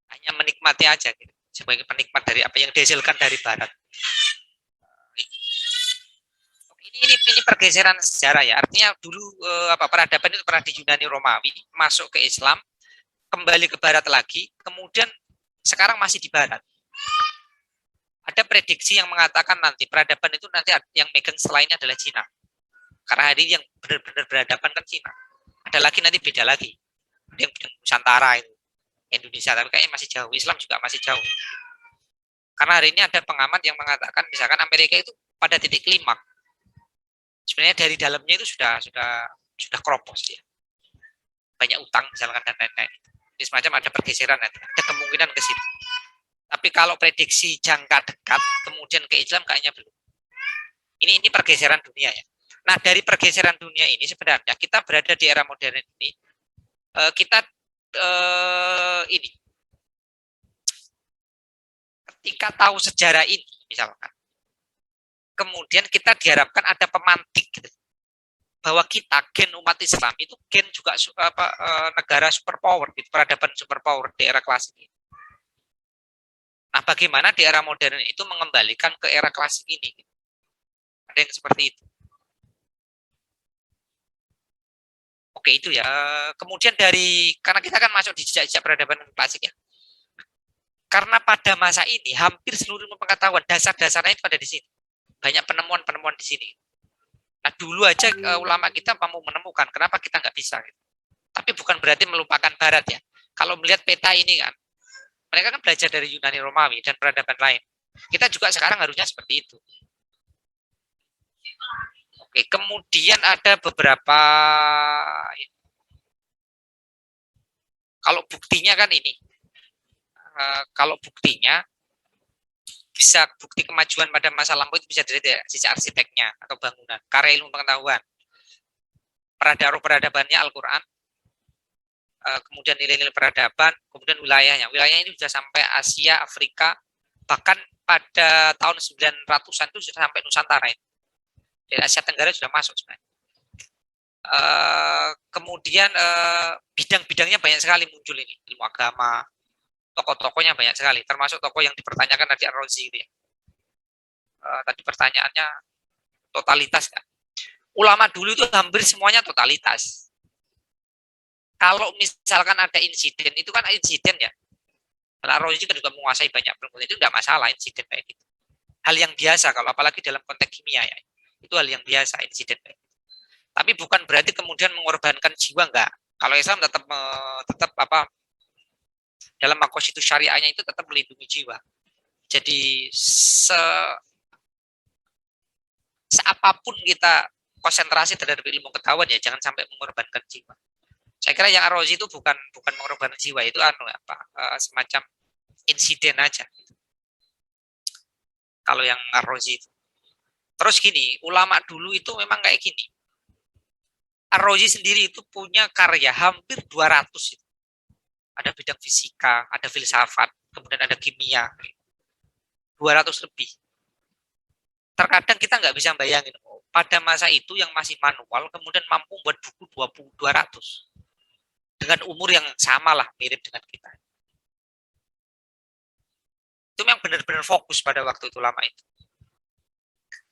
Speaker 1: hanya menikmati aja gitu. Sebagai penikmat dari apa yang dihasilkan dari Barat. Ini pergeseran sejarah ya. Artinya dulu peradaban itu pernah di Yunani Romawi, masuk ke Islam, kembali ke Barat lagi, kemudian sekarang masih di Barat. Ada prediksi yang mengatakan nanti peradaban itu nanti yang megang selainnya adalah Cina. Karena hari ini yang benar-benar berhadapan kan Cina. Ada lagi nanti beda lagi. Ada yang Nusantara itu, Indonesia, tapi kayaknya masih jauh. Islam juga masih jauh. Karena hari ini ada pengamat yang mengatakan misalkan Amerika itu pada titik klimaks. Sebenarnya dari dalamnya itu sudah kropos ya. Banyak utang misalkan dan lain-lain. Ini semacam ada pergeseran, ada kemungkinan ke situ. Tapi kalau prediksi jangka dekat kemudian ke Islam kayaknya belum. Ini pergeseran dunia ya. Nah, dari pergeseran dunia ini sebenarnya kita berada di era modern ini, kita ini ketika tahu sejarah ini misalkan, kemudian kita diharapkan ada pemantik gitu, bahwa kita gen umat Islam itu gen juga negara superpower, gitu, peradaban superpower di era klasik ini. Nah, bagaimana di era modern itu mengembalikan ke era klasik ini? Gitu. Ada yang seperti itu. Oke, itu ya. Kemudian karena kita kan masuk di jejak-jejak peradaban klasik ya. Karena pada masa ini hampir seluruh pengetahuan dasar-dasarnya itu ada di sini. Banyak penemuan-penemuan di sini. Nah, dulu aja ulama kita mau menemukan, kenapa kita nggak bisa? Gitu. Tapi bukan berarti melupakan Barat ya. Kalau melihat peta ini kan, mereka kan belajar dari Yunani Romawi dan peradaban lain. Kita juga sekarang harusnya seperti itu. Oke, kemudian ada beberapa, kalau buktinya kan ini, kalau buktinya bisa bukti kemajuan pada masa lampau itu bisa dari sisi arsiteknya atau bangunan, karya ilmu pengetahuan, peradabannya Al-Quran, kemudian nilai-nilai peradaban, kemudian wilayahnya. Wilayahnya ini sudah sampai Asia, Afrika, bahkan pada tahun 900-an itu sudah sampai Nusantara itu. Dari Asia Tenggara sudah masuk sebenarnya. Kemudian bidang-bidangnya banyak sekali muncul ini, ilmu agama, tokoh-tokohnya banyak sekali, termasuk tokoh yang dipertanyakan tadi Ar-Razi gitu ya. Tadi pertanyaannya totalitas kan. ulama dulu itu hampir semuanya totalitas. Kalau misalkan ada insiden, itu kan insiden ya. Al-Razi kan juga menguasai banyak ilmu, itu tidak masalah insiden kayak gitu. Hal yang biasa kalau apalagi dalam konteks kimia ya. Itu hal yang biasa insiden kayak gitu. Tapi bukan berarti kemudian mengorbankan jiwa, enggak. Kalau Islam tetap dalam maqasid syariahnya itu tetap melindungi jiwa. Jadi seapapun kita konsentrasi terhadap ilmu ketahuan ya jangan sampai mengorbankan jiwa. Saya kira yang Ar-Razi itu bukan mengorbankan jiwa, itu semacam insiden aja. Kalau yang Ar-Razi itu. Terus gini, ulama dulu itu memang kayak gini. Ar-Razi sendiri itu punya karya hampir 200 itu. Ada bidang fisika, ada filsafat, kemudian ada kimia. 200 lebih. Terkadang kita nggak bisa bayangin, pada masa itu yang masih manual, kemudian mampu buat buku 200. Dengan umur yang sama lah, mirip dengan kita. Itu memang benar-benar fokus pada waktu itu lama itu.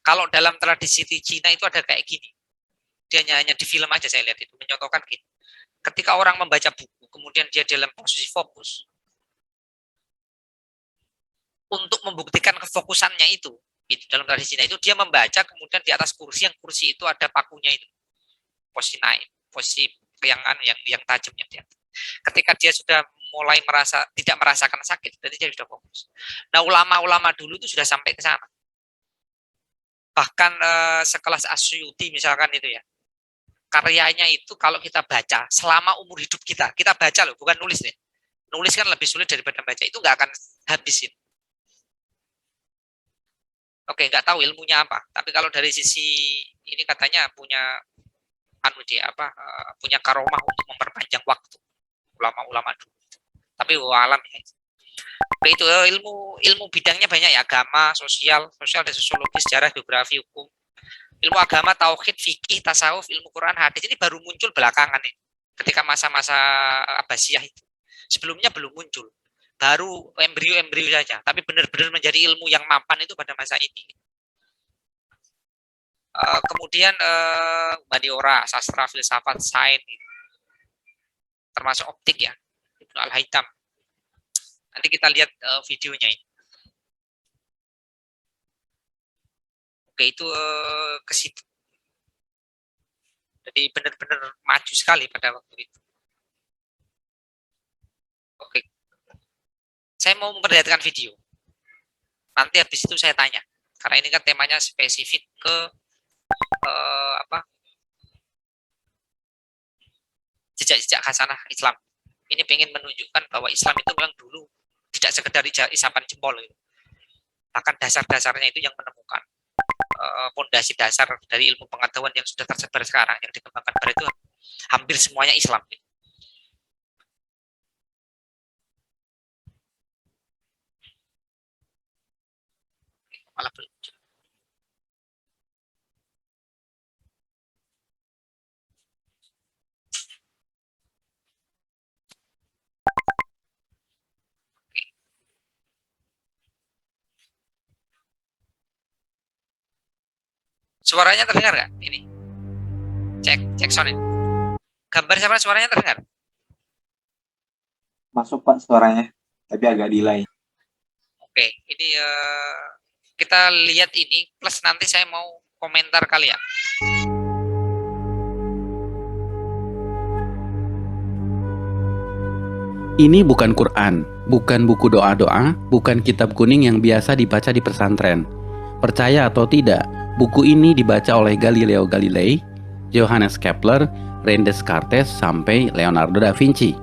Speaker 1: Kalau dalam tradisi Cina itu ada kayak gini. Dia hanya di film aja saya lihat itu, menyontohkan gini. Ketika orang membaca buku, kemudian dia dalam posisi fokus. Untuk membuktikan kefokusannya itu dalam tradisi Cina itu, dia membaca, kemudian di atas kursi, yang kursi itu ada pakunya itu. Posisi naik, posisi yang tajamnya dia. Ketika dia sudah mulai tidak merasakan sakit, berarti dia sudah fokus. Nah, ulama-ulama dulu itu sudah sampai ke sana. Bahkan sekelas Asyuti misalkan itu ya. Karyanya itu kalau kita baca selama umur hidup kita baca loh, bukan nulis ya. Nulis kan lebih sulit daripada baca, itu nggak akan habisin. Oke, nggak tahu ilmunya apa. Tapi kalau dari sisi ini katanya punya punya karomah untuk memperpanjang waktu ulama-ulama dulu. Tapi alam ya. Oke, itu ilmu bidangnya banyak ya, agama, sosial dan sosiologi, sejarah, geografi, hukum. Ilmu agama, tauhid, fikih, tasawuf, ilmu Quran, hadis ini baru muncul belakangan ini. Ketika masa-masa Abbasiyah itu. Sebelumnya belum muncul. Baru embrio-embrio saja, tapi benar-benar menjadi ilmu yang mapan itu pada masa ini. Kemudian humaniora, sastra, filsafat, sains, termasuk optik ya, Ibnu Al-Haytham. Nanti kita lihat videonya ini. Oke, itu ke situ. Jadi benar-benar maju sekali pada waktu itu. Oke, saya mau memperlihatkan video. Nanti habis itu saya tanya, karena ini kan temanya spesifik ke jejak-jejak hasanah Islam. Ini pengen menunjukkan bahwa Islam itu memang dulu tidak sekedar isapan jempol gitu. Bahkan dasar-dasarnya itu yang menemukan fondasi dasar dari ilmu pengetahuan yang sudah tersebar sekarang, yang dikembangkan pada itu hampir semuanya Islam. Malah belum. Suaranya terdengar nggak? Ini. Cek sound ini. Gambar sama suaranya terdengar?
Speaker 9: Masuk Pak suaranya, tapi agak delay.
Speaker 1: Oke, ini kita lihat ini, plus nanti saya mau komentar kali ya.
Speaker 10: Ini bukan Quran, bukan buku doa-doa, bukan kitab kuning yang biasa dibaca di pesantren. Percaya atau tidak, buku ini dibaca oleh Galileo Galilei, Johannes Kepler, René Descartes, sampai Leonardo da Vinci.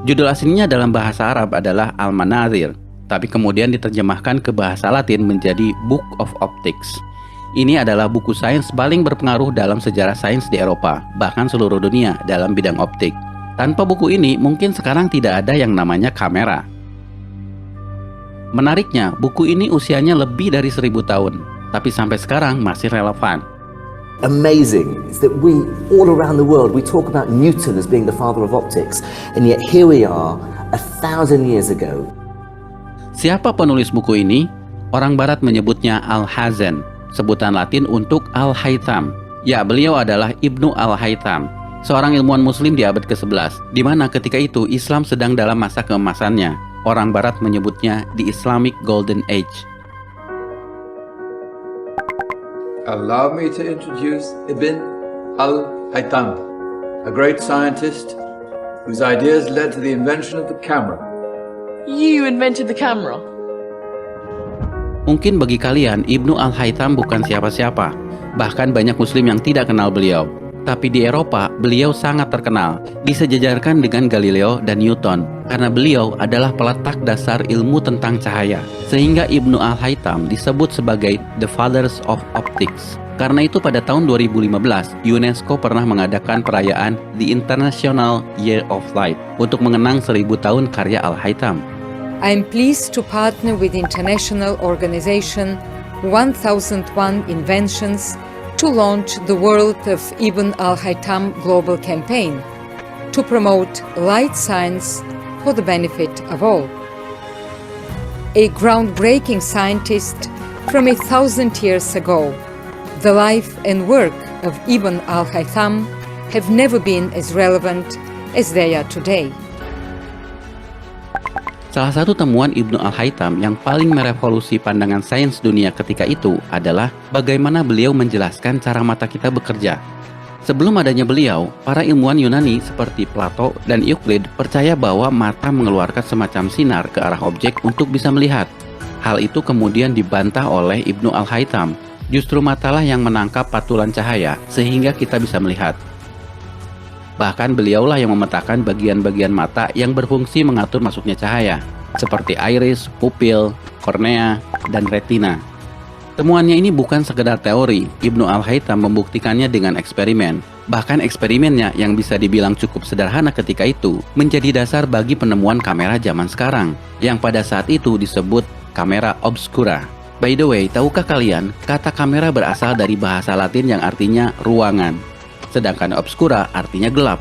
Speaker 10: Judul aslinya dalam bahasa Arab adalah Al-Manazir, tapi kemudian diterjemahkan ke bahasa Latin menjadi Book of Optics. Ini adalah buku sains paling berpengaruh dalam sejarah sains di Eropa, bahkan seluruh dunia dalam bidang optik. Tanpa buku ini, mungkin sekarang tidak ada yang namanya kamera. Menariknya, buku ini usianya lebih dari 1000 tahun, tapi sampai sekarang masih relevan.
Speaker 11: Amazing is that we, all around the world, we talk about Newton as being the father of optics, and yet here we are, 1000 years ago.
Speaker 10: Siapa penulis buku ini? Orang Barat menyebutnya Al-Hazen, sebutan Latin untuk Al-Haytham. Ya, beliau adalah Ibnu Al-Haytham, seorang ilmuwan muslim di abad ke-11, di mana ketika itu Islam sedang dalam masa keemasannya. Orang barat menyebutnya the Islamic Golden Age.
Speaker 12: Allow me to introduce Ibn Al-Haytham, a great scientist whose ideas led to the invention of the camera.
Speaker 13: You invented the camera?
Speaker 10: Mungkin bagi kalian, Ibnu Al-Haytham bukan siapa-siapa. Bahkan banyak muslim yang tidak kenal beliau. Tapi di Eropa, beliau sangat terkenal, disejajarkan dengan Galileo dan Newton, karena beliau adalah peletak dasar ilmu tentang cahaya. Sehingga Ibnu Al-Haytham disebut sebagai The Fathers of Optics. Karena itu pada tahun 2015, UNESCO pernah mengadakan perayaan The International Year of Light untuk mengenang 1000 tahun karya Al-Haytham.
Speaker 13: I'm pleased to partner with the international organization 1001 Inventions to launch the World of Ibn Al-Haytham Global Campaign to promote light science for the benefit of all. A groundbreaking scientist from 1,000 years ago, the life and work of Ibn Al-Haytham have never been as relevant as they are today.
Speaker 10: Salah satu temuan Ibnu Al-Haytham yang paling merevolusi pandangan sains dunia ketika itu adalah bagaimana beliau menjelaskan cara mata kita bekerja. Sebelum adanya beliau, para ilmuwan Yunani seperti Plato dan Euclid percaya bahwa mata mengeluarkan semacam sinar ke arah objek untuk bisa melihat. Hal itu kemudian dibantah oleh Ibnu Al-Haytham. Justru matalah yang menangkap patulan cahaya sehingga kita bisa melihat. Bahkan beliaulah yang memetakan bagian-bagian mata yang berfungsi mengatur masuknya cahaya, seperti iris, pupil, kornea, dan retina. Temuannya ini bukan sekedar teori, Ibnu Al-Haytham membuktikannya dengan eksperimen. Bahkan eksperimennya yang bisa dibilang cukup sederhana ketika itu, menjadi dasar bagi penemuan kamera zaman sekarang, yang pada saat itu disebut kamera obscura. By the way, tahukah kalian, kata kamera berasal dari bahasa Latin yang artinya ruangan. Sedangkan obscura artinya gelap.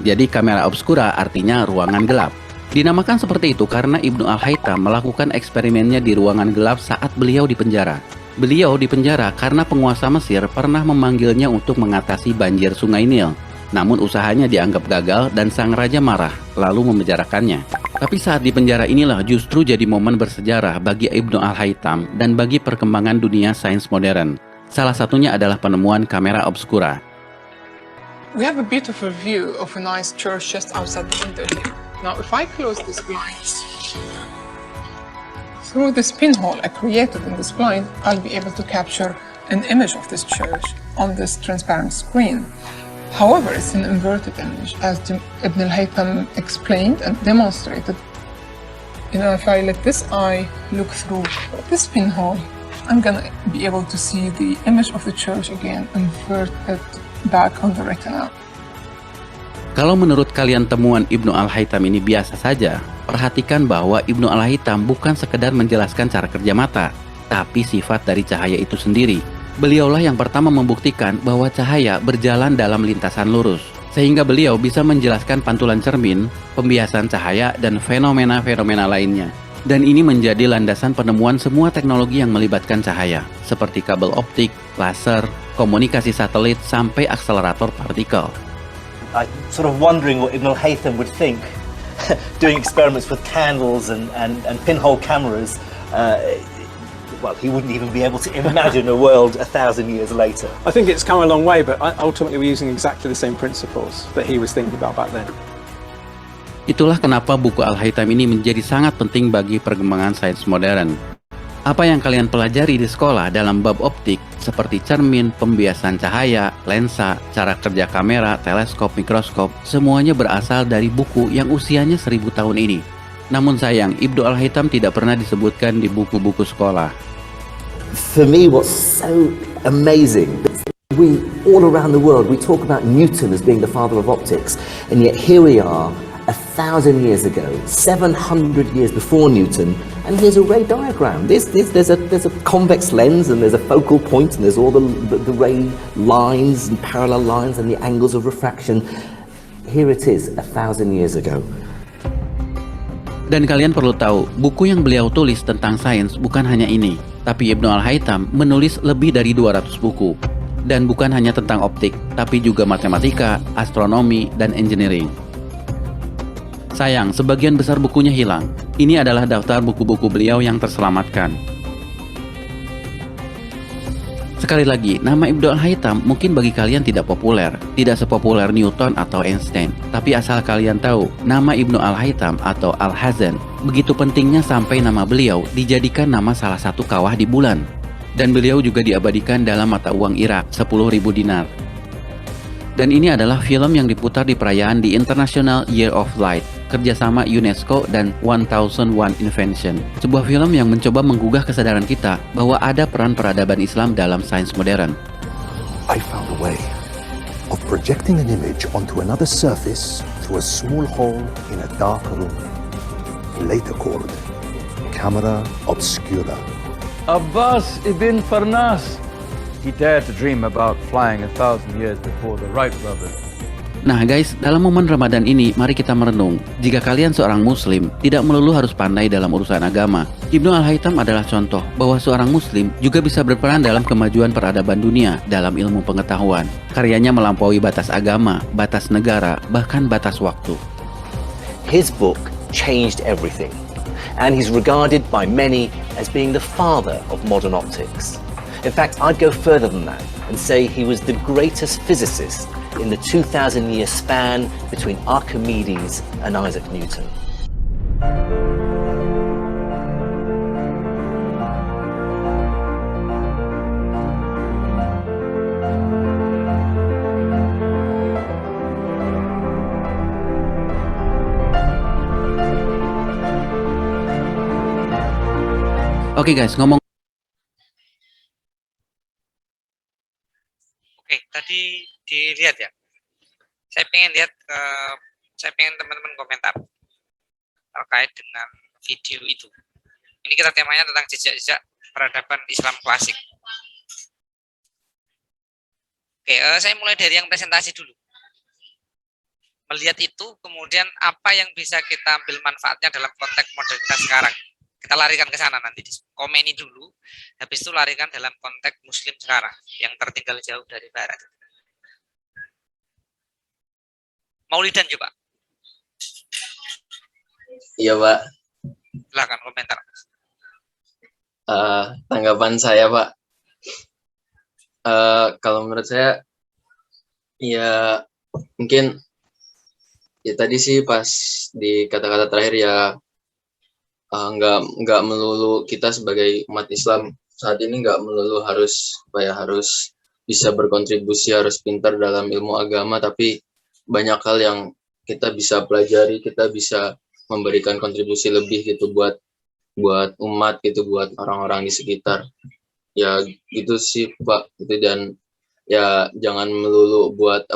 Speaker 10: Jadi kamera obscura artinya ruangan gelap. Dinamakan seperti itu karena Ibnu Al-Haytham melakukan eksperimennya di ruangan gelap saat beliau di penjara. Beliau di penjara karena penguasa Mesir pernah memanggilnya untuk mengatasi banjir Sungai Nil. Namun usahanya dianggap gagal dan sang raja marah, lalu memenjarakannya. Tapi saat di penjara inilah justru jadi momen bersejarah bagi Ibnu Al-Haytham dan bagi perkembangan dunia sains modern. Salah satunya adalah penemuan kamera obscura.
Speaker 14: We have a beautiful view of a nice church just outside the window here. Now, if I close these blinds, through this pinhole I created in this blind, I'll be able to capture an image of this church on this transparent screen. However, it's an inverted image, as Ibn Al-Haytham explained and demonstrated. If I let this eye look through this pinhole, I'm gonna be able to see the image of the church again, inverted back on the retina.
Speaker 10: Kalau menurut kalian temuan Ibnu Al-Haytham ini biasa saja, perhatikan bahwa Ibnu Al-Haytham bukan sekedar menjelaskan cara kerja mata, tapi sifat dari cahaya itu sendiri. Beliaulah yang pertama membuktikan bahwa cahaya berjalan dalam lintasan lurus, sehingga beliau bisa menjelaskan pantulan cermin, pembiasan cahaya, dan fenomena-fenomena lainnya. Dan ini menjadi landasan penemuan semua teknologi yang melibatkan cahaya, seperti kabel optik, laser, komunikasi satelit, sampai akselerator partikel.
Speaker 11: I'm sort of wondering what Ibn Al-Haytham would think doing experiments with candles and pinhole cameras. Well, he wouldn't even be able to imagine a world 1,000 years later.
Speaker 15: I think it's come a long way, but ultimately we're using exactly the same principles that he was thinking about back then.
Speaker 10: Itulah kenapa buku Al-Haytham ini menjadi sangat penting bagi perkembangan sains modern. Apa yang kalian pelajari di sekolah dalam bab optik, seperti cermin, pembiasan cahaya, lensa, cara kerja kamera, teleskop, mikroskop, semuanya berasal dari buku yang usianya 1000 tahun ini. Namun sayang, Ibnu Al-Haytham tidak pernah disebutkan di buku-buku sekolah.
Speaker 11: For me, what's so amazing, we all around the world, we talk about Newton as being the father of optics, and yet here we are, 1,000 years ago, 700 years before Newton, and here's a ray diagram. There's a convex lens, and there's a focal point, and there's all the ray lines and parallel lines and the angles of refraction. Here it is, 1,000 years ago.
Speaker 10: Dan kalian perlu tahu, buku yang beliau tulis tentang sains bukan hanya ini, tapi Ibnu Al-Haytham menulis lebih dari 200 buku. Dan bukan hanya tentang optik, tapi juga matematika, astronomi, dan engineering. Sayang, sebagian besar bukunya hilang. Ini adalah daftar buku-buku beliau yang terselamatkan. Sekali lagi, nama Ibnu Al-Haytham mungkin bagi kalian tidak populer, tidak sepopuler Newton atau Einstein. Tapi asal kalian tahu, nama Ibnu Al-Haytham atau Al-Hazan begitu pentingnya sampai nama beliau dijadikan nama salah satu kawah di bulan. Dan beliau juga diabadikan dalam mata uang Irak, 10.000 dinar. Dan ini adalah film yang diputar di perayaan di International Year of Light, kerjasama UNESCO dan 1001 Invention. Sebuah film yang mencoba menggugah kesadaran kita bahwa ada peran peradaban Islam dalam sains modern.
Speaker 16: I found a way of projecting an image onto another surface through a small hole in a dark room, later called camera obscura.
Speaker 12: Abbas ibn Farnas. He dared to dream about flying 1,000 years before the Wright brothers.
Speaker 10: Nah guys, dalam momen Ramadan ini, mari kita merenung. Jika kalian seorang muslim, tidak melulu harus pandai dalam urusan agama. Ibnu Al-Haytham adalah contoh bahwa seorang muslim juga bisa berperan dalam kemajuan peradaban dunia dalam ilmu pengetahuan. Karyanya melampaui batas agama, batas negara, bahkan batas waktu.
Speaker 11: His book changed everything, and he's regarded by many as being the father of modern optics. In fact, I'd go further than that and say he was the greatest physicist in the 2,000-year span between Archimedes and Isaac Newton.
Speaker 10: Oke guys, ngomong
Speaker 1: tadi dilihat ya. Saya pengen teman-teman komentar terkait dengan video itu. Ini kita temanya tentang jejak-jejak peradaban Islam klasik. Oke, saya mulai dari yang presentasi dulu. Melihat itu, kemudian apa yang bisa kita ambil manfaatnya dalam konteks modernitas sekarang. Kita larikan ke sana nanti, komeni dulu, habis itu larikan dalam konteks muslim sekarang, yang tertinggal jauh dari barat. Maulidan coba.
Speaker 2: Iya Pak.
Speaker 1: Silakan komentar.
Speaker 2: Tanggapan saya Pak, kalau menurut saya, ya mungkin ya tadi sih pas di kata-kata terakhir ya, nggak melulu kita sebagai umat Islam saat ini nggak melulu harus harus bisa berkontribusi, harus pintar dalam ilmu agama, tapi banyak hal yang kita bisa pelajari, kita bisa memberikan kontribusi lebih gitu buat umat gitu, buat orang-orang di sekitar. Ya gitu sih Pak, itu. Dan ya jangan melulu buat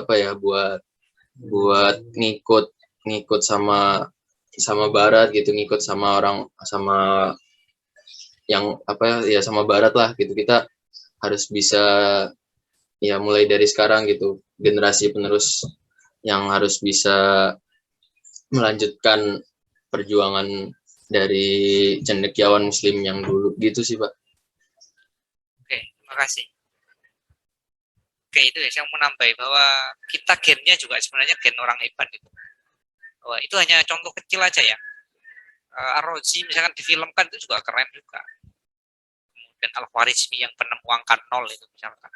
Speaker 2: buat ngikut sama barat gitu, ngikut sama yang sama barat lah gitu. Kita harus bisa ya mulai dari sekarang gitu, generasi penerus yang harus bisa melanjutkan perjuangan dari cendekiawan muslim yang dulu gitu sih Pak.
Speaker 1: Oke, terima kasih. Oke, itu ya saya mau nambahin bahwa kita gennya juga sebenarnya gen orang hebat itu. Bahwa itu hanya contoh kecil aja ya. Ar-Razi misalkan difilmkan itu juga keren juga. Kemudian Al-Khwarizmi yang penemu angka 0 itu misalkan.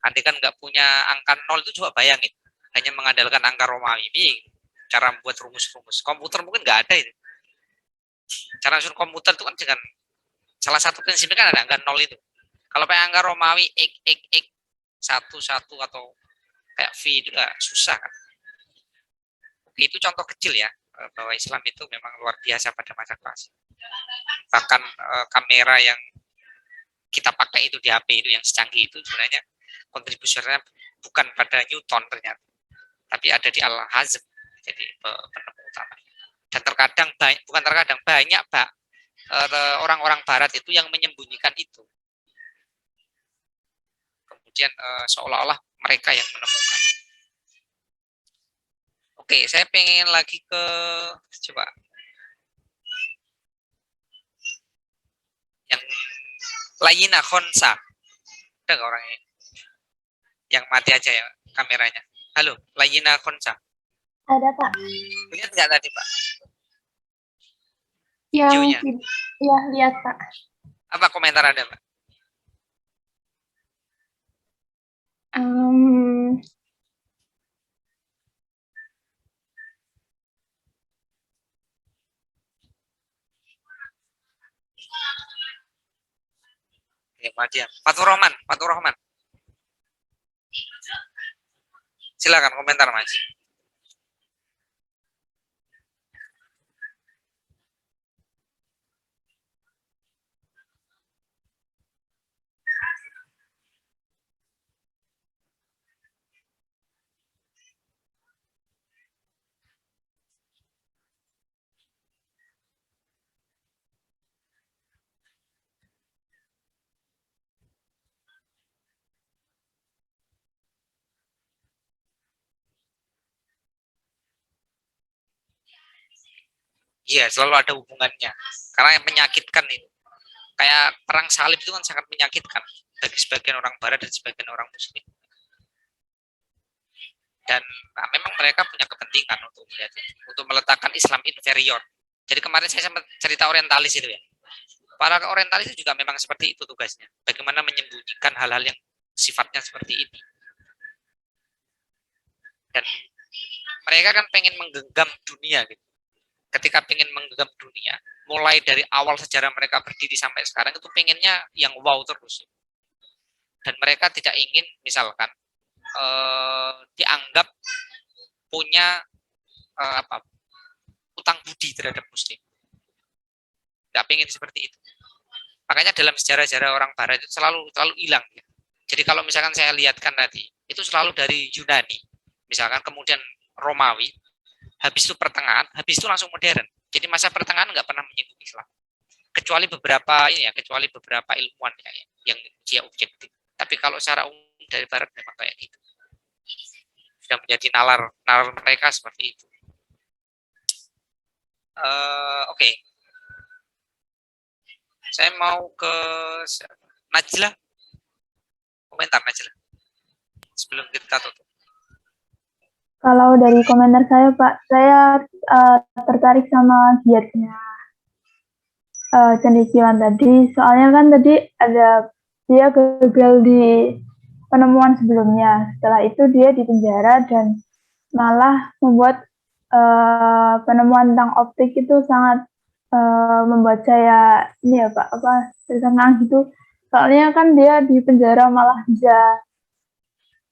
Speaker 1: Andai kan nggak punya angka 0 itu coba bayangin. Hanya mengandalkan angka Romawi ini, cara membuat rumus-rumus. Komputer mungkin nggak ada itu. Cara susun komputer itu kan dengan salah satu prinsipnya kan ada angka 0 itu. Kalau pakai angka Romawi x 1 atau kayak V itu nggak susah kan. Itu contoh kecil ya, bahwa Islam itu memang luar biasa pada masa klasik. Bahkan kamera yang kita pakai itu di HP itu yang secanggih itu sebenarnya kontribusinya bukan pada Newton ternyata, tapi ada di Al-Hazm, jadi penemu utama. Dan banyak orang-orang barat itu yang menyembunyikan itu. Kemudian seolah-olah mereka yang menemukan. Oke, saya pengen lagi ke coba yang Layina Khonsa. Ada nggak orang ini? Yang mati aja ya kameranya. Halo, Layina Konsa.
Speaker 6: Ada, Pak.
Speaker 1: Lihat nggak tadi, Pak?
Speaker 6: Yang
Speaker 1: Videonya.
Speaker 6: ya, lihat, Pak.
Speaker 1: Apa komentar Anda, Pak? Oke, Madian. Fatur Rahman. Silakan komentar, Mas. Iya, selalu ada hubungannya. Karena yang menyakitkan itu. Kayak perang salib itu kan sangat menyakitkan bagi sebagian orang barat dan sebagian orang muslim. Dan memang mereka punya kepentingan untuk meletakkan Islam inferior. Jadi kemarin saya sempat cerita orientalis itu ya. Para orientalis itu juga memang seperti itu tugasnya. Bagaimana menyembunyikan hal-hal yang sifatnya seperti ini. Dan mereka kan pengen menggenggam dunia gitu. Ketika pengen menggenggam dunia, mulai dari awal sejarah mereka berdiri sampai sekarang itu pengennya yang wow terus. Dan mereka tidak ingin misalkan dianggap punya utang budi terhadap muslim. Nggak pengen seperti itu. Makanya dalam sejarah-sejarah orang barat itu selalu hilang. Ya. Jadi kalau misalkan saya lihatkan tadi, itu selalu dari Yunani. Misalkan kemudian Romawi, habis itu pertengahan, habis itu langsung modern. Jadi masa pertengahan nggak pernah menyinggung Islam. Kecuali beberapa ilmuwan ya, yang dia objektif. Tapi kalau secara umum dari barat memang kayak gitu. Sudah menjadi nalar mereka seperti itu. Oke. Saya mau ke Najla. Komentar Najla. Sebelum kita tutup.
Speaker 3: Kalau dari komentar saya, Pak, saya tertarik sama giatnya cendekiawan tadi. Soalnya kan tadi ada dia gagal di penemuan sebelumnya. Setelah itu dia dipenjara dan malah membuat penemuan tentang optik itu sangat membuat saya ini ya Pak, tersengang gitu. Soalnya kan dia di penjara malah bisa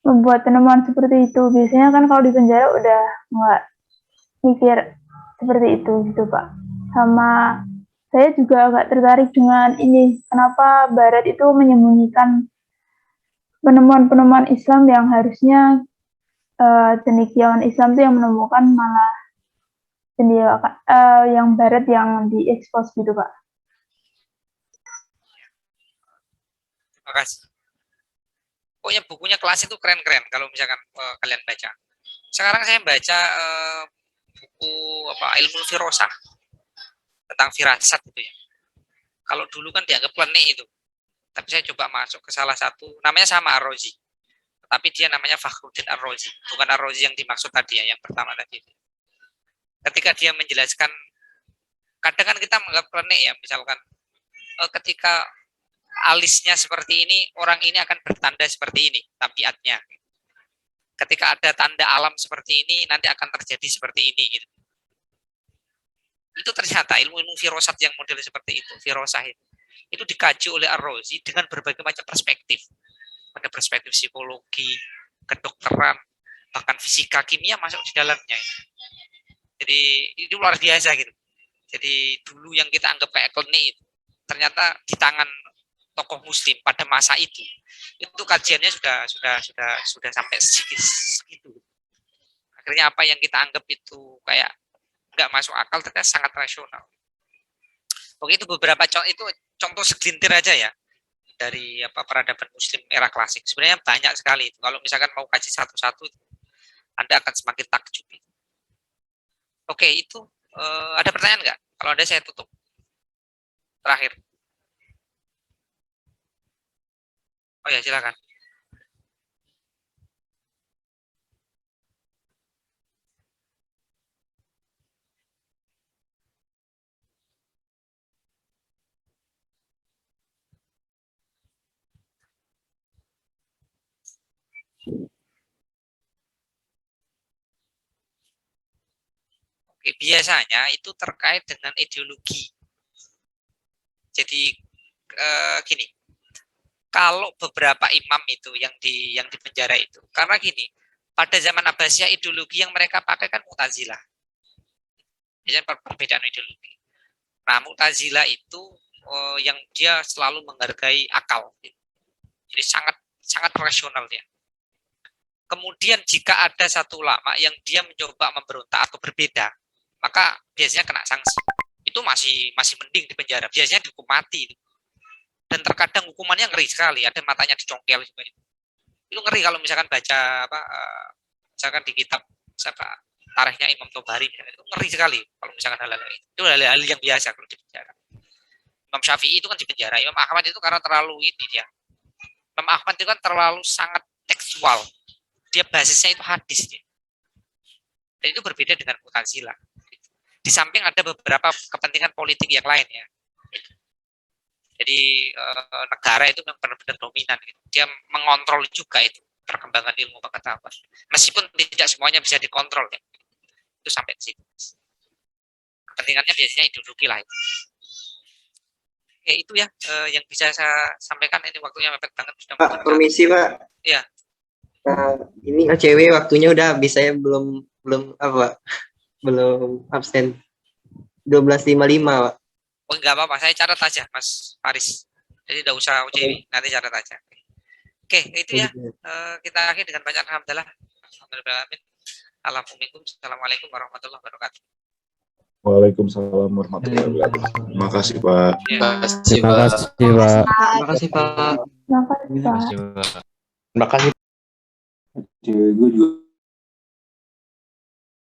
Speaker 3: membuat penemuan seperti itu. Biasanya kan kalau di penjara udah nggak mikir seperti itu gitu Pak. Sama saya juga agak tertarik dengan ini, kenapa Barat itu menyembunyikan penemuan-penemuan Islam yang harusnya cendekiawan Islam itu yang menemukan, malah yang Barat yang diekspos gitu Pak.
Speaker 1: Terima kasih. Pokoknya bukunya kelas itu keren-keren kalau misalkan kalian baca. Sekarang saya baca buku ilmu firasah tentang firasat gitu ya. Kalau dulu kan dianggap klenik itu. Tapi saya coba masuk ke salah satu, namanya sama Ar-Razi. Tapi dia namanya Fakhruddin Ar-Razi, bukan Ar-Razi yang dimaksud tadi ya, yang pertama tadi. Ketika dia menjelaskan, kadang kan kita menganggap klenik ya, misalkan ketika alisnya seperti ini, orang ini akan bertanda seperti ini, tabiatnya. Ketika ada tanda alam seperti ini, nanti akan terjadi seperti ini. Gitu. Itu ternyata ilmu-ilmu firasat yang model seperti itu, firasah itu dikaji oleh Ar-Razi dengan berbagai macam perspektif. Ada perspektif psikologi, kedokteran, bahkan fisika, kimia masuk di dalamnya. Jadi itu luar biasa gitu. Jadi dulu yang kita anggap kayak klenik itu, ternyata di tangan tokoh muslim pada masa itu kajiannya sudah sampai segitu. Akhirnya apa yang kita anggap itu kayak nggak masuk akal ternyata sangat rasional. Oke, itu beberapa contoh segelintir aja ya dari peradaban muslim era klasik. Sebenarnya banyak sekali itu. Kalau misalkan mau kaji satu-satu, Anda akan semakin takjub. Oke, itu ada pertanyaan nggak? Kalau ada saya tutup. Terakhir. Oh ya, silakan. Oke, biasanya itu terkait dengan ideologi. Jadi gini, kalau beberapa imam itu yang di penjara itu, karena gini, pada zaman Abbasiyah ideologi yang mereka pakai kan Mu'tazilah. Jadi perbedaan ideologi. Nah, Mu'tazilah itu yang dia selalu menghargai akal. Jadi sangat rasional dia. Kemudian jika ada satu ulama yang dia mencoba memberontak atau berbeda, maka biasanya kena sanksi. Itu masih mending di penjara. Biasanya dihukum mati. Dan terkadang hukumannya ngeri sekali. Ada matanya dicongkel juga. Itu ngeri kalau misalkan baca misalkan di kitab tarikhnya Imam Tobari, itu ngeri sekali kalau misalkan hal-hal itu hal-hal yang biasa kalau di penjara. Imam Syafi'i itu kan di penjara. Imam Ahmad itu karena terlalu ini dia. Imam Ahmad itu kan terlalu sangat tekstual. Dia basisnya itu hadis dia. Dan itu berbeda dengan Mu'tazilah. Di samping ada beberapa kepentingan politik yang lain ya. Jadi negara itu memang benar-benar dominan. Gitu. Dia mengontrol juga itu perkembangan ilmu pengetahuan. Meskipun tidak semuanya bisa dikontrol ya. Itu sampai di situ. Kepentingannya biasanya ideologi lain. Oke, itu ya yang bisa saya sampaikan. Ini waktunya mepet banget.
Speaker 7: Pak, permisi Pak.
Speaker 1: Iya.
Speaker 7: Ini OCW waktunya udah habis, saya belum absen. 12.55 Pak.
Speaker 1: Oh enggak apa-apa, saya catat aja Mas Faris. Jadi tidak usah OCW, nanti catat aja. Oke, itu ya. Kita akhiri dengan bacaan alhamdulillah. Alhamdulillah. Assalamualaikum warahmatullahi wabarakatuh.
Speaker 17: Waalaikumsalam warahmatullahi wabarakatuh. Terima kasih Pak.
Speaker 2: Terima kasih Pak.
Speaker 7: Terima kasih Pak.
Speaker 3: Terima kasih, Pak.
Speaker 8: Terima kasih, Pak.
Speaker 2: Terima kasih.
Speaker 9: Gue juga